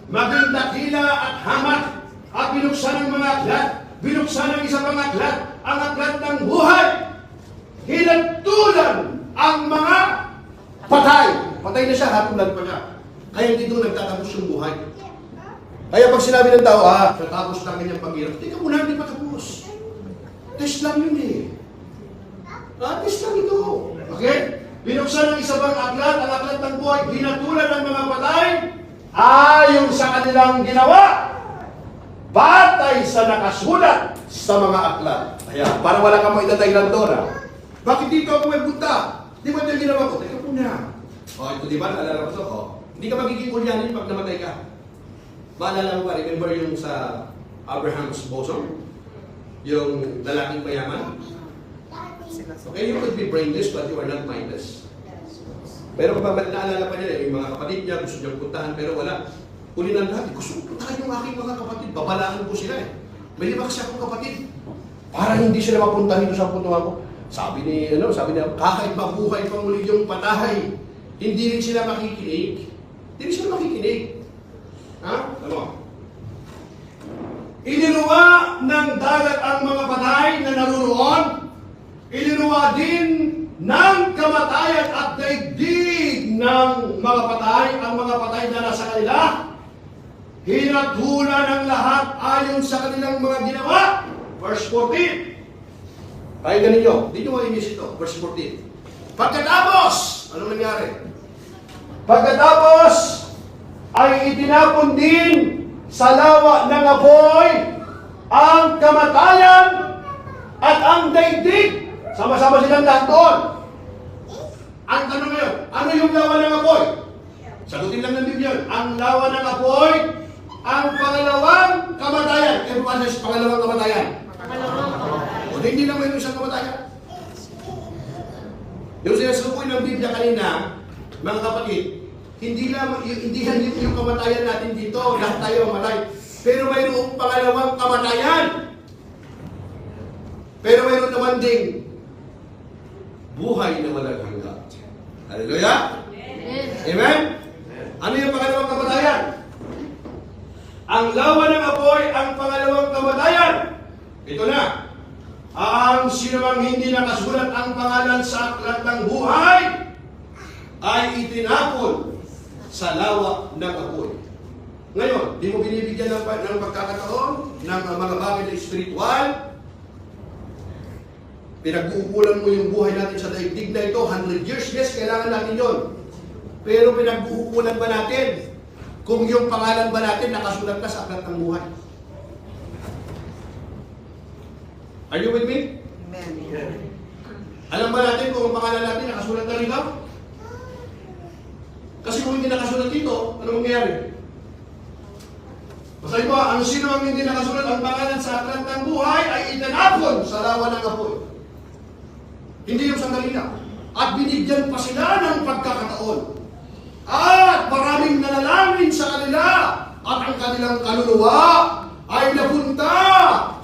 Maging dakila at hamat at binuksan ang mga aklat. Binuksan ang isa pang aklat, ang aklat ng buhay. Hinatulan ang mga patay. Patay na siya, hatulan pa niya. Kaya hindi doon nagtatapos yung buhay. Kaya pag sinabi ng tao, natapos lang kanyang paghirap. Teka muna, hindi pa tapos. Test lang yun eh. Test lang ito. Okay? Binuksan ang isa pang aklat, ang aklat ng buhay. Hinatulan ang mga patay ayon sa kanilang ginawa. Batay sa nakasulat sa mga aklat. Ayan, parang wala kang maitatay ng Dora. Bakit dito ako may punta? Di ba ito ginawa ko? Teka muna. Ito di ba? Naalala ko ito. Hindi ka magiging ulyanin pag namatay ka. Maalala mo ba? Remember yung sa Abraham's bosom? Yung lalaking mayaman? Okay, you could be brainless but you are not mindless. Pero kapag naalala pa niya, yung mga kapatid niya gusto niyang puntahan pero wala. Uli ng lahat, gusto kong puntahan yung aking mga kapatid. Babalaan ko sila eh. May lima kasi akong kapatid. Para hindi sila mapunta dito sa puntuhan ko. Sabi niya, kahit mabuhay pa muli yung patay, hindi rin sila makikinig. Hindi rin sila makikinig. Ha? Ano? Iniluwa ng dagat ang mga patay na naruroon. Iniluwa din ng kamatayan at daigdig ng mga patay, ang mga patay na nasa kanila. Hinatulan ang lahat ayon sa kanilang mga ginawa. Verse 14. Pakinggan ninyo, hindi nyo ma-imiss ito. Verse 14. Pagkatapos, anong nangyari? Pagkatapos, ay itinapon din sa lawa ng apoy ang kamatayan at ang daigdig. Sama-sama silang lahat doon. Ang tanong ngayon, ano yung lawa ng apoy? Sagutin lang ng Biblia. Ang lawa ng apoy, ang pangalawang kamatayan. Kaya paano sa pangalawang kamatayan? O hindi lang may isang kamatayan. Yung sinasukoy ng Biblia kanina, mga kapatid, Hindi lang yung kamatayan natin dito, lahat tayo mamatay. Pero mayroong pangalawang kamatayan. Pero mayroon naman ding buhay na walang hanggan. Hallelujah? Amen? Ano yung pangalawang kamatayan? Ang lawa ng apoy ang pangalawang kamatayan. Ito na. Ang sinumang hindi nakasulat ang pangalan sa aklat ng buhay ay itinapon sa lawa ng apoy. Ngayon, di mo binibigyan ng pagkakataon ng mga bagay na espiritual. Pinag-uukulan mo yung buhay natin sa daigdig na ito, 100 years, yes, kailangan natin yon. Pero pinag-uukulan ba natin kung yung pangalan ba natin nakasulat na sa aklat ng buhay? Are you with me? Amen. Alam ba natin kung ang pangalan natin nakasulat na rito? Kasi kung hindi nakasulat dito, ano mangyayari? Basahin mo, ang sino ang hindi nakasulat ang pangalan sa aklat ng buhay ay itinapon sa lawa ng apoy. Hindi yung sandali na. At binigyan pa sila ng pagkakataon. At maraming nanalangin sa kanila. At ang kanilang kaluluwa ay napunta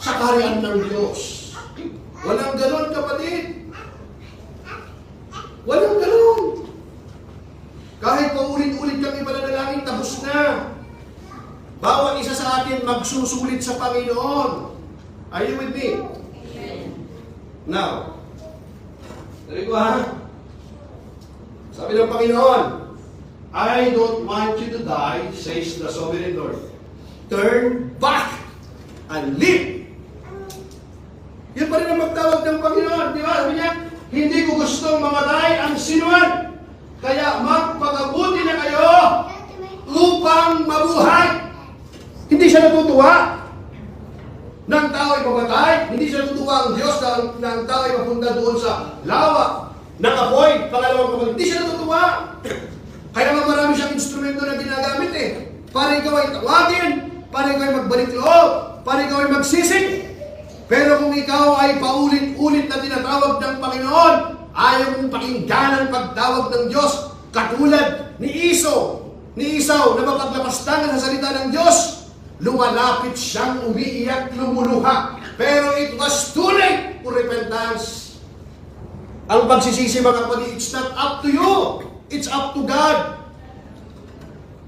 sa kaharian ng Diyos. Walang ganon, kapatid. Walang ganon. Kahit paulit-ulit kang ipananalangin, tapos na. Bawat isa sa atin magsusulit sa Panginoon. Are you with me? Now, dali ko ha. Sabi ng Panginoon, I don't want you to die, says the sovereign Lord. Turn back and live. Yun pa rin ang magtawag ng Panginoon. Di ba? Sabi niya, hindi ko gustong mamatay ang sinuman. Kaya magpakabuti na kayo upang mabuhay. Hindi siya natutuwa ng tao ay mamatay. Hindi siya natutuwa ang Diyos ng tao ay mapunta doon sa lawa ng apoy. Pangalawang kapatid, hindi siya natutuwa. Kaya naman marami siyang instrumento na ginagamit eh. Para ikaw ay tawagin, para ikaw ay magbalik loob, para ikaw ay magsisig. Pero kung ikaw ay paulit-ulit na tinatawag ng Panginoon, ayaw mong pakinggan ang pagtawag ng Diyos, katulad ni Isaw na mapaglapastangan sa salita ng Diyos, lumalapit siyang umiiyak, lumuluha. Pero it was too late for repentance. Ang pagsisisi, mga kapatid, it's not up to you. It's up to God.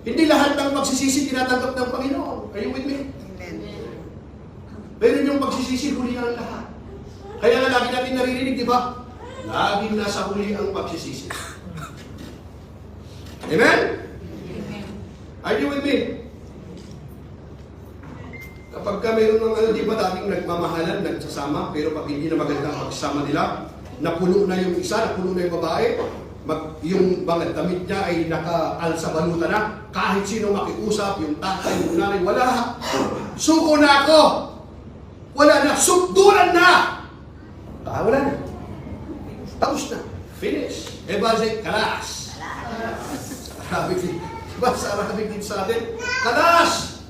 Hindi lahat ng pagsisisi tinatanggap ng Panginoon. Are you with me? Pero yung pagsisisi, huli ang lahat. Kaya nga lagi natin naririnig, di ba? Laging nasa huli ang pagsisisi. Amen? Are you with me? Kapag ka mayroon ng di ba dating nagmamahalan, nagsasama, pero pag hindi na maganda ang pagsasama nila, napuno na yung isa, napuno na yung babae, yung mga damit niya ay naka-alsa baluta na, kahit sino makiusap, yung tatay, yung nanay, wala. Suko na ako! Wala na, sukdulan na! Wala na. Tapos na. Finish. Ebase, kalas. Arabik din. Basta Arabik din sa atin. Kalas!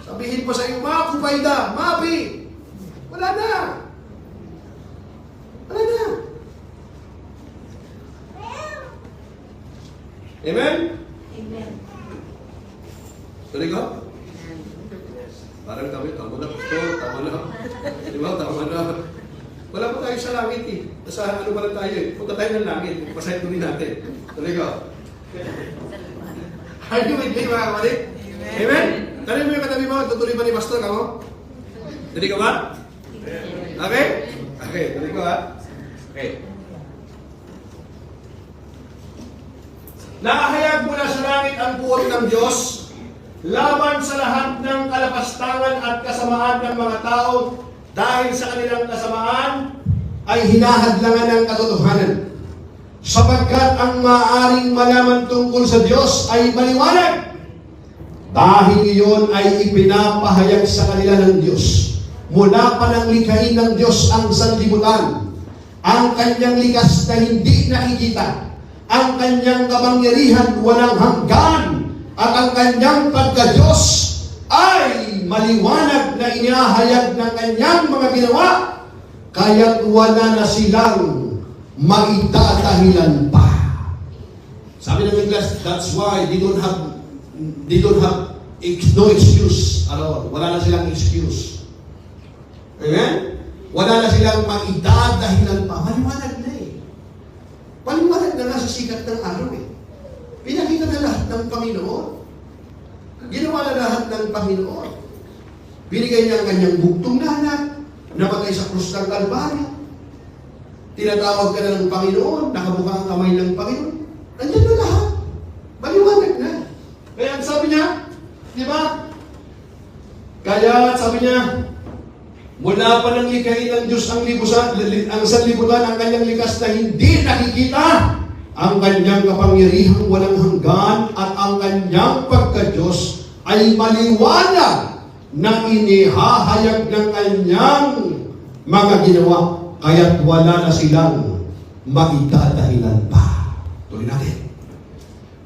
Sabihin pa sa iyo, Makubayda, Mapi! Wala na. Wala na. Amen? Amen. Tuloy ko? Parang kami, tama na, pastor, tama na. Di ba, tama na. Wala pa tayo sa langit eh. Sa ano pa lang tayo eh. Punta tayo ng langit. Pasahin tuloy natin. Tuloy ko. Are you with me, mga kapatid? Amen? Tanong mo yung katabi mo, tutuloy ba ni pastor ka mo? Tuloy ka ba? Okay? Okay, tuloy ko ha? Okay. Nakahayag mula sa langit ang puot ng Diyos laban sa lahat ng kalapastangan at kasamaan ng mga tao dahil sa kanilang kasamaan ay hinahadlangan ng katotohanan. Sapagkat ang maaaring malaman tungkol sa Diyos ay maliwanag. Dahil iyon ay ipinapahayag sa kanila ng Diyos. Mula pa nang likhain ng Diyos ang sanlibutan, ang kanyang likas na hindi nakikita, ang kanyang kapangyarihan walang hanggan, at ang kanyang pagka-Diyos ay maliwanag na inihahayag ng kanyang mga ginawa, kaya't wala na silang maitatahilan pa. Sabi ng glass. That's why they don't have no excuse at all. Wala na silang excuse. Amen? Wala na silang maidadahilan pa. Maliwanag na eh. Maliwanag na nasa sikat ng araw eh. Pinakita na lahat ng Panginoon. Ginawa na lahat ng Panginoon. Binigay niya ang kanyang bugtong na anak, namatay sa krus ng Kalbaryo. Tinatawag ka na ng Panginoon, nakabuka ang kamay ng Panginoon. Nandiyan na lahat. Maliwanag na. Kaya ang sabi niya, di ba? Kaya sabi niya, mula pa nang likhain ng Diyos ang sanlibutan, ang kanyang likas na hindi nakikita, ang kanyang kapangyarihang walang hanggan at ang kanyang pagka-Diyos ay maliwanag na inihahayag ng kanyang mga ginawa, kaya't wala na silang maitadahilan pa. Tuloy natin.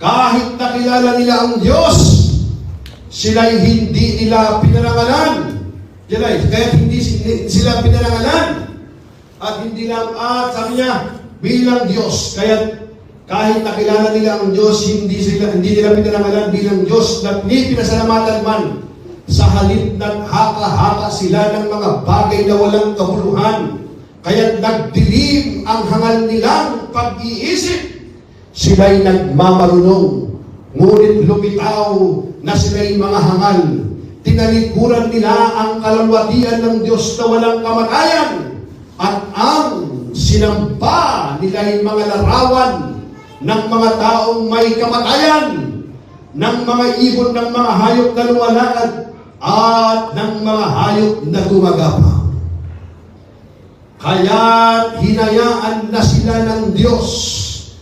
Kahit nakilala nila ang Diyos, sila'y hindi nila pinarangalan. Kahit hindi sila pinarangalan. At hindi lang, sabi niya, bilang Diyos. Kahit nakilala nila ang Diyos, hindi nila pinarangalan bilang Diyos na ni pinasalamatan man. Sa halip naghaka-haka sila ng mga bagay na walang kabuluhan. Kaya't nagdilim ang hangal nilang pag-iisip. Sila'y nagmamarunong, ngunit lumitaw na sila'y mga hangal. Tinalikuran nila ang kalawatian ng Diyos na walang kamatayan. At ang sinamba nila'y mga larawan ng mga taong may kamatayan, ng mga ibon ng mga hayop na lumalakad, at ng mga hayop na gumagapang. Kaya hinayaan na sila ng Diyos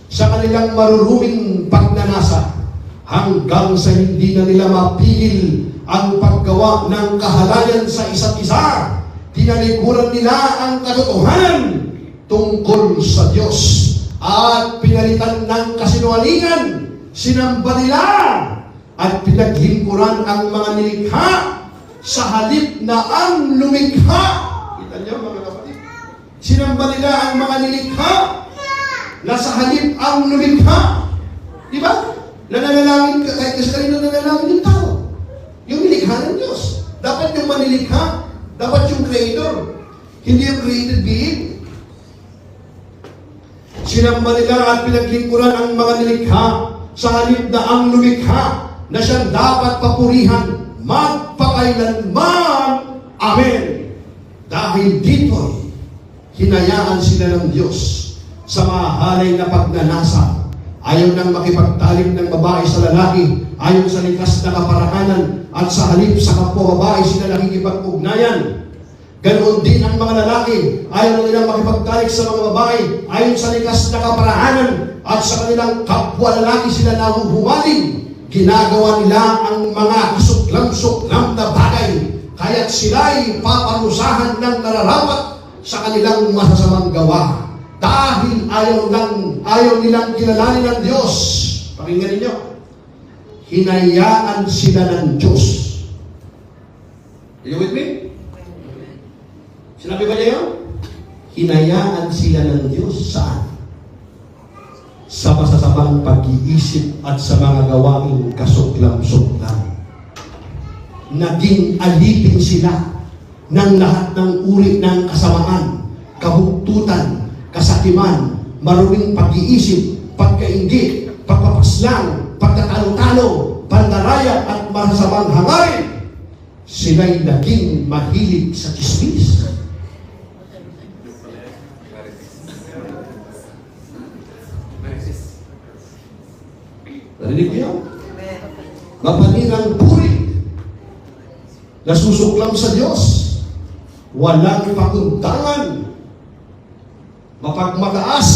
sa kanilang maruruming pagnanasa hanggang sa hindi na nila mapigil ang paggawa ng kahalayan sa isa't isa. Tinalikuran nila ang katotohanan tungkol sa Diyos at pinalitan ng kasinungalingan. Sinamba nila at pinaglingkuran ang mga nilikha sa halip na ang lumikha. Kita niyo mga kapatid? Sinamba nila ang mga nilikha na sa halip ang lumikha. Di ba? Nananalangin ka, kahit kasi kanina nananalangin yung tao. Yung nilikha ng Diyos. Dapat yung manilikha, dapat yung creator. Hindi yung created being. Sinamba nila at pinaglingkuran ang mga nilikha sa halip na ang lumikha na siyang dapat papurihan magpakailanman. Amen. Dahil dito, hinayaan sila ng Diyos sa mahalay na pagnanasa. Ayaw nang makipagtalik ng babae sa lalaki, ayaw sa likas na kaparaanan, at sa halip sa kapwa babae sila nakikipag-ugnayan. Ganoon din ang mga lalaki, ayaw nilang makipagtalik sa mga babae, ayon sa likas na kaparaanan, at sa kanilang kapwa lalaki sila nahuhumaling. Ginagawa nila ang mga kasuklam-suklam na bagay, kaya't sila'y paparusahan ng nararapat sa kanilang masasamang gawa. Dahil ayaw nilang kilalanin ng Diyos. Pakinggan ninyo. Hinayaan sila ng Diyos. Are you with me? Sinabi ba niya yun? Hinayaan sila ng Diyos. Saan? Sa masasamang pag-iisip at sa mga gawaing kasuklam-suklam. Naging alipin sila ng lahat ng uri ng kasamaan, kabuktutan, kasakiman, maruming pag-iisip, pagkaingit, pagpapaslang, pagtatalo-talo, pandaraya at masasamang hangarin. Sila'y naging mahilig sa chismis. Narinig niyo? Mapaninang puri, nasusuklam sa Diyos, walang pakundangan, mapagmataas,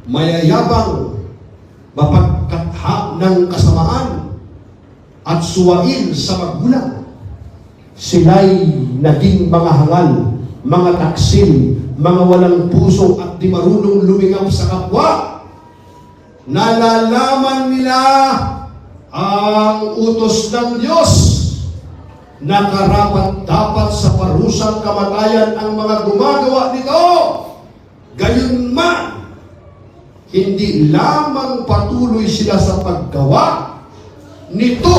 mayayabang, mapagkatha ng kasamaan, at suwain sa magulang. Sila'y naging mga hangal, mga taksil, mga walang puso at di marunong lumingap sa kapwa. Nalalaman nila ang utos ng Diyos na karapat-dapat sa parusang kamatayan ang mga gumagawa nito. Gayunman, hindi lamang patuloy sila sa paggawa nito,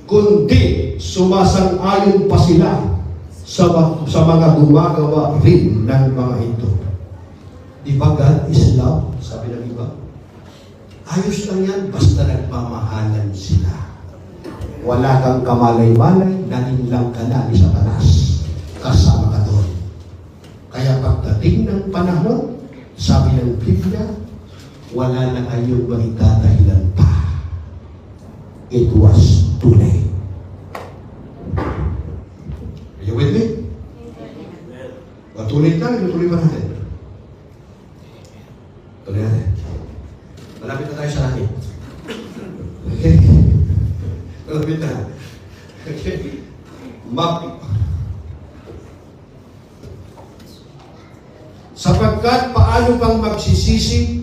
kundi sumasang-ayon pa sila sa mga gumagawa rin ng mga ito. Di ba God is love? Sabi ng iba. Ayos lang yan, basta nagmamahalan sila. Wala kang kamalay-malay, naging lang ka na ni Satanas. Kasama ka doon. Kaya pagdating ng panahon, sabi ng Biblia, wala na kayong magdadahilan pa. It was too late. Are you with me? Tuloy na, tuloy ba natin? Tuloy natin. Malapit na tayo sa langit. Okay? Malapit na. Okay? Sapagkat paano pang magsisisi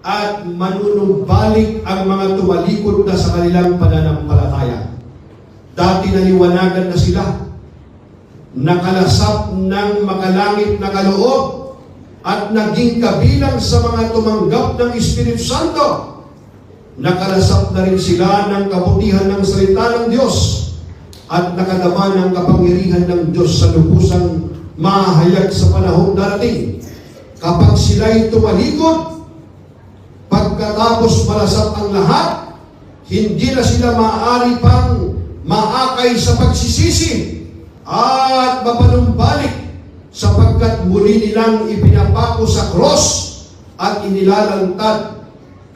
at manunumbalik ang mga tumalikod na sa kanilang pananampalataya. Dati naliwanagan na sila, nakalasap ng makalangit na kaloob at naging kabilang sa mga tumanggap ng Espiritu Santo. Nakalasap na rin sila ng kabutihan ng salita ng Diyos at nakadama ng kapangyarihan ng Diyos sa lubusang mahayag sa panahong darating. Kapag sila'y tumalikod, pagkatapos malasap ang lahat, hindi na sila maaari pang maakay sa pagsisisi at mapanumbalik sapagkat muli nilang ipinapako sa cross at inilalantad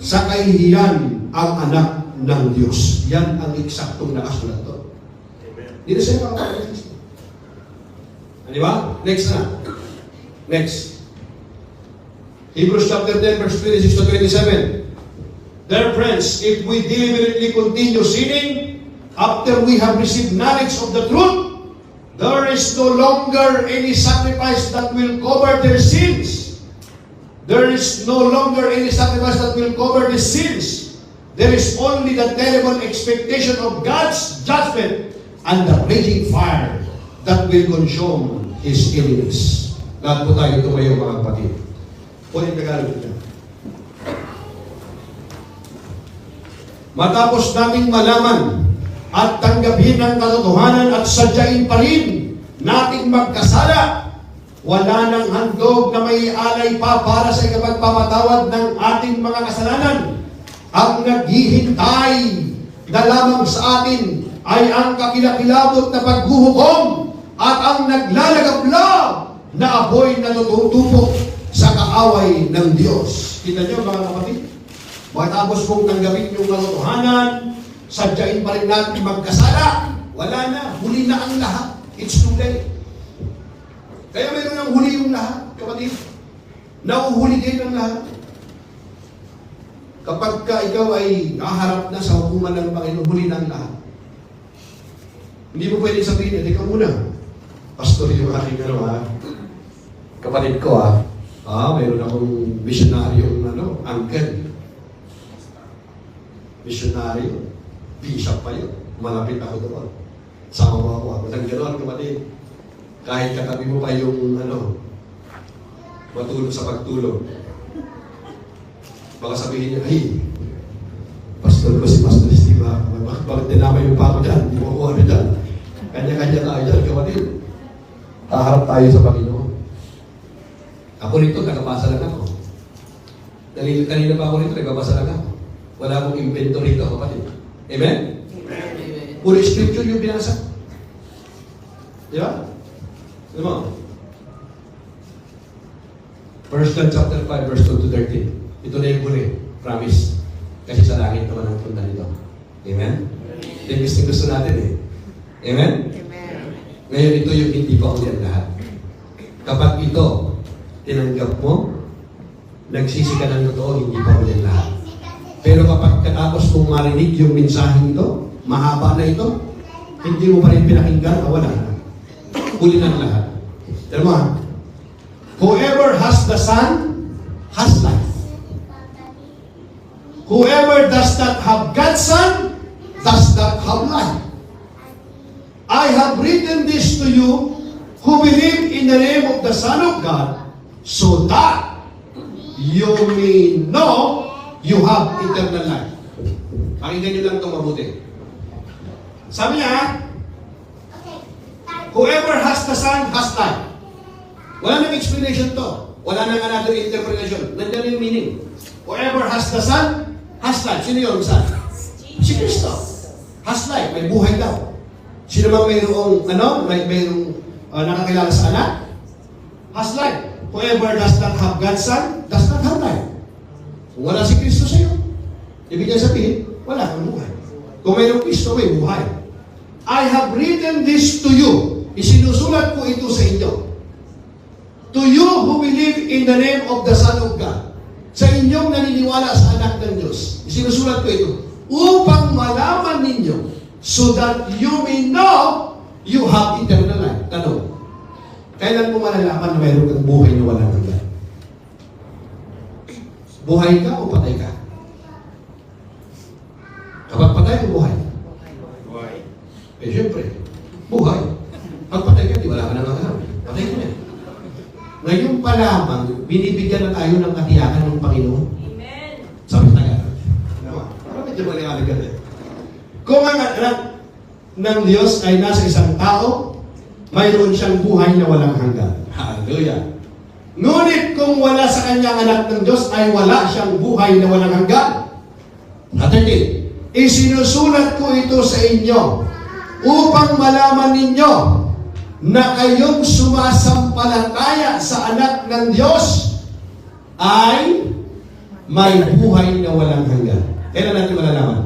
sa kahihiyan ang anak ng Diyos. Yan ang eksaktong nakasulat doon. Hindi na sila makakasisi. Di ba? Next na. Next. Hebrews chapter 10 verse 26 to 27. Dear friends, if we deliberately continue sinning after we have received knowledge of the truth, there is no longer any sacrifice that will cover their sins. There is no longer any sacrifice that will cover the sins. There is only the terrible expectation of God's judgment and the raging fire that will consume His enemies. Lahat po tayo tumayo mga kapatid. Ulit Tagalog niya. Matapos naming malaman at tanggapin ang katotohanan at sadyain pa rin nating magkasala, wala nang handog na may alay pa para sa ikapagpapatawad ng ating mga kasalanan. Ang naghihintay na lamang sa atin ay ang kakilakilabot na paghuhukom at ang naglalagablab na apoy na tututupok sa kaaway ng Diyos. Kita niyo mga kapatid? Matapos mong tanggapin yung katotohanan, sadyain pa rin natin magkasala, wala na, huli na ang lahat. It's too late. Kaya mayroon ng huli yung lahat, kapatid. Nauhuli din ang lahat. Kapag ka ikaw ay naharap na sa hukuman ng Panginoon, huli na ang lahat. Hindi mo pwedeng sabihin, ikaw muna. Pastor yung aking kapatid ko mayroon akong missionaryong uncle. Missionaryo. Bishop pa yun. Malapit ako doon. Sama ako. Nang gano'n, kapatid. Kahit katabi mo pa yung matulog sa pagtulog. Baka sabihin niya, ay, pastor ko si Pastor Steve, bakit dinamay mo pa ako dyan? Hindi mo ako dyan. Kanya-kanya tayo dyan, kapatid. Kaharap tayo sa Panginoon. Ako nito, nakapasa lang ako. Kanina pa ako nito, nakapasa lang ako. Wala akong inventory ito, kapatid. Amen? Amen. Puro scripture yung binasa. Di ba? Di ba? 1 John chapter 5, verse 2 to 13. Ito na yung huli. Promise. Kasi sa langit naman ang punta nito. Amen? Amen. Gusto natin eh. Amen? Amen. Ngayon ito yung hindi pa huli ang lahat. Kapag ito, tinanggap mo, nagsisi ka ng totoo, hindi pa huli ang lahat. Pero kapag katapos mong marinig yung mensaheng ito, mahaba na ito, hindi mo pa rin pinakinggan, wala na. Huli na lahat. Pero whoever has the Son, has life. Whoever does not have God's Son, does not have life. I have written this to you, who believe in the name of the Son of God, so that you may know you have eternal life. Pakinggan nyo lang itong mabuti. Sabi niya, whoever has the Son has life. Wala nang explanation to. Wala nang another interpretation. Nandiyan yung meaning. Whoever has the Son has life. Sino yung Son? Si Kristo. Has life. May buhay daw. Sino bang mayroong, mayroong nakakilala sa anak? Has life. Whoever does not have God's Son does not have life. Kung wala si Kristo sa iyo, ibig niya sabihin, wala kang buhay. Kung mayroong Kristo, may buhay. I have written this to you. Isinusulat ko ito sa inyo. To you who believe in the name of the Son of God. Sa inyong naniniwala sa anak ng Diyos. Isinusulat ko ito. Upang malaman ninyo, so that you may know you have eternal life. Tanong, kailan mo malalaman na mayroon kang buhay na walang hanggan? Buhay ka o patay ka? Kapag patay o buhay? Buhay. Eh, syempre, buhay. Pag patay ka, di wala ka nang hanggan. Patay ka na. Ngayon pa lamang, binibigyan na tayo ng katiyakan ng Panginoon. Amen. Sabi tayo. Parang medyo maliwaligan eh. Kung ang anak ng Diyos ay nasa isang tao, mayroon siyang buhay na walang hanggan. Hallelujah. Ngunit kung wala sa kanyang anak ng Diyos, ay wala siyang buhay na walang hanggan. At hindi, isinusulat ko ito sa inyo upang malaman ninyo na kayong sumasampalataya sa anak ng Diyos ay may buhay na walang hanggan. Kailan natin malalaman?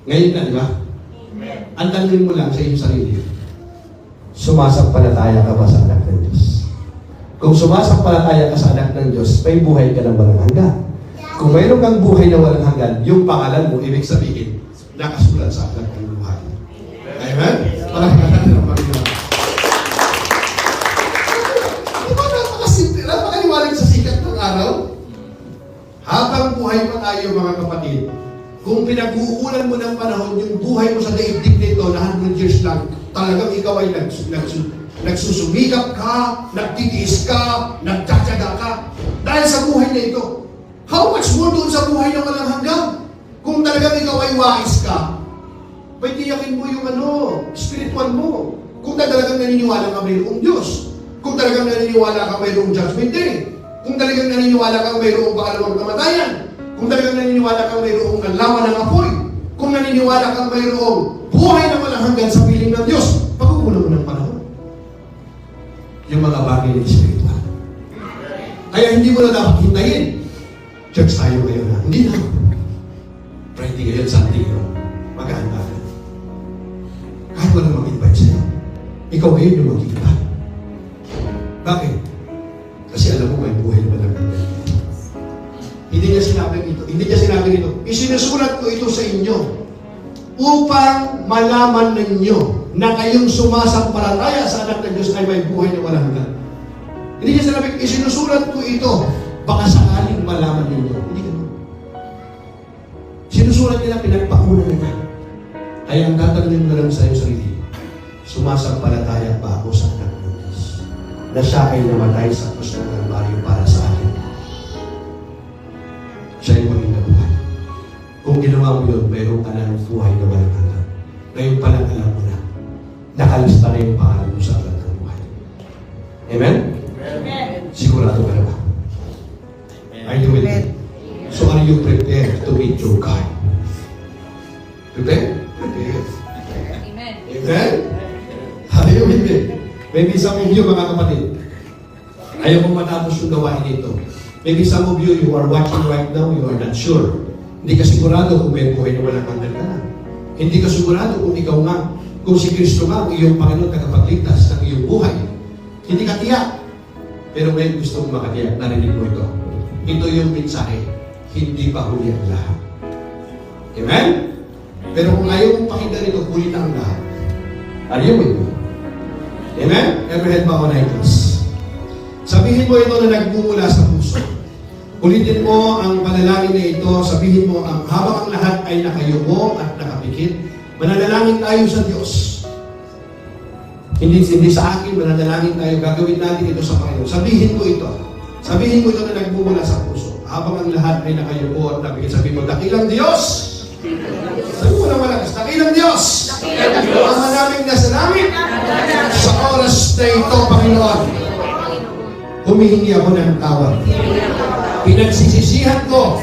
Ngayon na, di ba? Ang tanongin mo lang sa iyong sarili, sumasampalataya ka ba sa anak ng Diyos? Kung sumasampalataya ka sa anak ng Diyos, may buhay ka ng walang hanggan. Kung mayroon kang buhay na walang hanggan, yung pangalan mo, ibig sabihin, nakasulat sa anak ng buhay. Amen? Palakpakan natin ang Panginoon. Di ba napakasimple, napakaliwalag sa sikat ng araw? Habang buhay pa tayo, mga kapatid, kung pinag-uulan mo ng panahon, yung buhay mo sa daigdig nito na 100 years lang, talagang ikaw ay nagsusumikap ka, nagtitiis ka, nagtsatsaga ka, dahil sa buhay na ito. How much more doon sa buhay na walang hanggan? Kung talagang ikaw ay wais ka, paitiyakin mo yung spiritual mo. Kung talagang naniniwala ka mayroong Diyos, kung talagang naniniwala ka mayroong judgment day, kung talagang naniniwala ka mayroong pangalawang kamatayan, kung talagang naniniwala kang mayroong kanlaman ng apoy, kung naniniwala kang mayroong buhay na walang hanggan sa piling ng Diyos, pagkukulang mo ng panahon. Yung mga bagay ng spiritual. Kaya hindi mo na dapat hintayin. Church tayo ngayon na. Hindi na. Friday ngayon, Sunday ngayon. Mag-aanda ka. Kahit walang mag-invite sa'yo. Ikaw ngayon yung mag-invite. Bakit? Kasi alam mo may buhay na walang hanggan. Hindi niya sinabi nito. Isinusulat ko ito sa inyo upang malaman ninyo na kayong sumasampalataya sa anak ng Diyos ay may buhay na walang hanggan. Hindi niya sinabi, isinusulat ko ito baka sakaling malaman ninyo. Hindi ganun. Sinusulat nila, pinagpakunan nila. Ay ang tatanungin mo na lang sa iyong sarili, sumasampalataya ba ako sa anak ng Diyos na siya ay namatay sa krus ng Kalbaryo para sa akin? Siya ay maging nabuhay. Kung ginawa mo yun, mayroong ka ng buhay na walang hanggan. Ngayon pa lang alam mo na, nakalista na yung pangalan mo sa alat ng buhay. Amen? Amen. Sigurado ka na ba? Are you with me? So are you prepared to meet your God? Prepared? Prepared. Amen. Amen? Are you with me? Maybe some of you, mga kapatid, ayaw kong matapos yung gawain ito. Maybe some of you are watching right now, you are not sure. Hindi ka sigurado kung may buhay na walang hanggan ka na. Hindi ka sigurado kung ikaw nga, kung si Kristo nga, ang iyong Panginoon tagapagligtas ng iyong buhay. Hindi ka tiyak. Pero may gusto mong makatiyak, narinig mo ito. Ito yung mensahe, hindi pa huli ang lahat. Amen? Pero kung ayaw mong pakinggan ito, huli na ang lahat. Are you with me? Amen? Every head bow and eye closed. Sabihin mo ito na nagmumula sa puso. Ulitin mo ang panalangin na ito. Sabihin mo, ang habang ang lahat ay nakayuko at nakapikit, mananalangin tayo sa Diyos. Hindi sa akin, mananalangin tayo, gagawin natin ito sa Panginoon. Sabihin mo ito. Sabihin mo ito na nagmumula sa puso. Habang ang lahat ay nakayuko at sabihin mo, dakilang Diyos! Sabi mo na malakas, dakilang Diyos! Ama naming nasa langit, sa oras na ito, Panginoon, humihingi ako ng tawad. Pinagsisisihan ko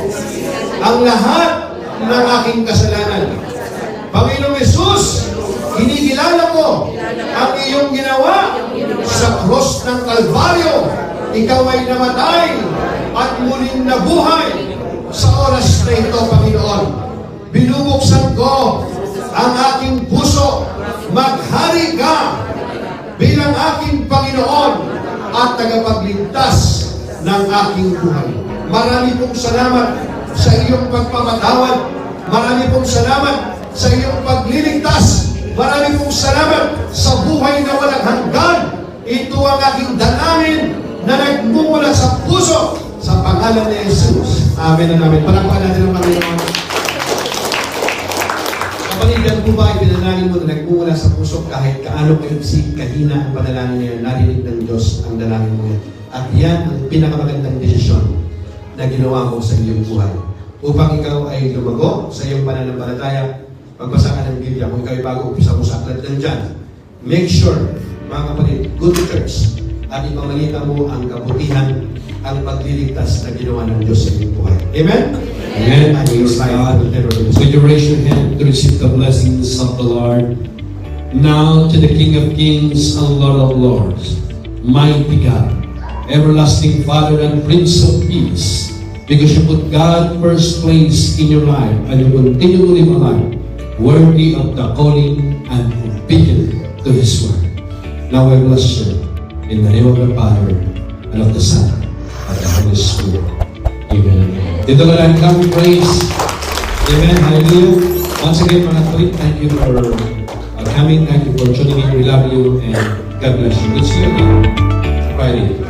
ang lahat ng aking kasalanan. Panginoong Yesus, hinigilala ko ang iyong ginawa sa cross ng Kalbaryo. Ikaw ay namatay at muling nabuhay sa oras na ito, Panginoon. Binubuksan ko ang aking puso. Maghari ka bilang aking Panginoon at tagapagligtas ng aking buhay. Marami pong salamat sa iyong pagpapatawad. Marami pong salamat sa iyong pagliligtas. Marami pong salamat sa buhay na walang hanggan. Ito ang aking dalangin na nagmumula sa puso sa pangalan ni Jesus. Amen and amen. Palakpakan natin ang Panginoon. Kapatid, yan po ba ipinalangin mo na nagmumula sa puso kahit kaano kaibsig, kahina ang panalangin niya, narinig ng Diyos ang dalangin mo yan. At yan ang pinakamagandang desisyon na ginawa mo sa iyong buhay. Upang ikaw ay lumago sa iyong pananampalataya, magbasa ka ng Biblia. Kung ikaw ay bago, umpisa mo sa aklat ng John. Make sure, mga kapatid, go to church at ipamalita mo ang kabutihan, ang pagliligtas na ginawa ng Diyos sa iyong buhay. Amen? Amen. And you slide to the Would you raise your hand to receive the blessings of the Lord? Now to the King of Kings and Lord of Lords, mighty God, everlasting Father and Prince of Peace, because you put God first place in your life and you continue to live a life worthy of the calling and obedient to His word. Now I bless you in the name of the Father and of the Son and the Holy Spirit. Amen. Dito ka lang kami praise. Amen. Hallelujah. Once again, mga kapatid, thank you for coming. Thank you for tuning in. We love you and God bless you. It's your Friday.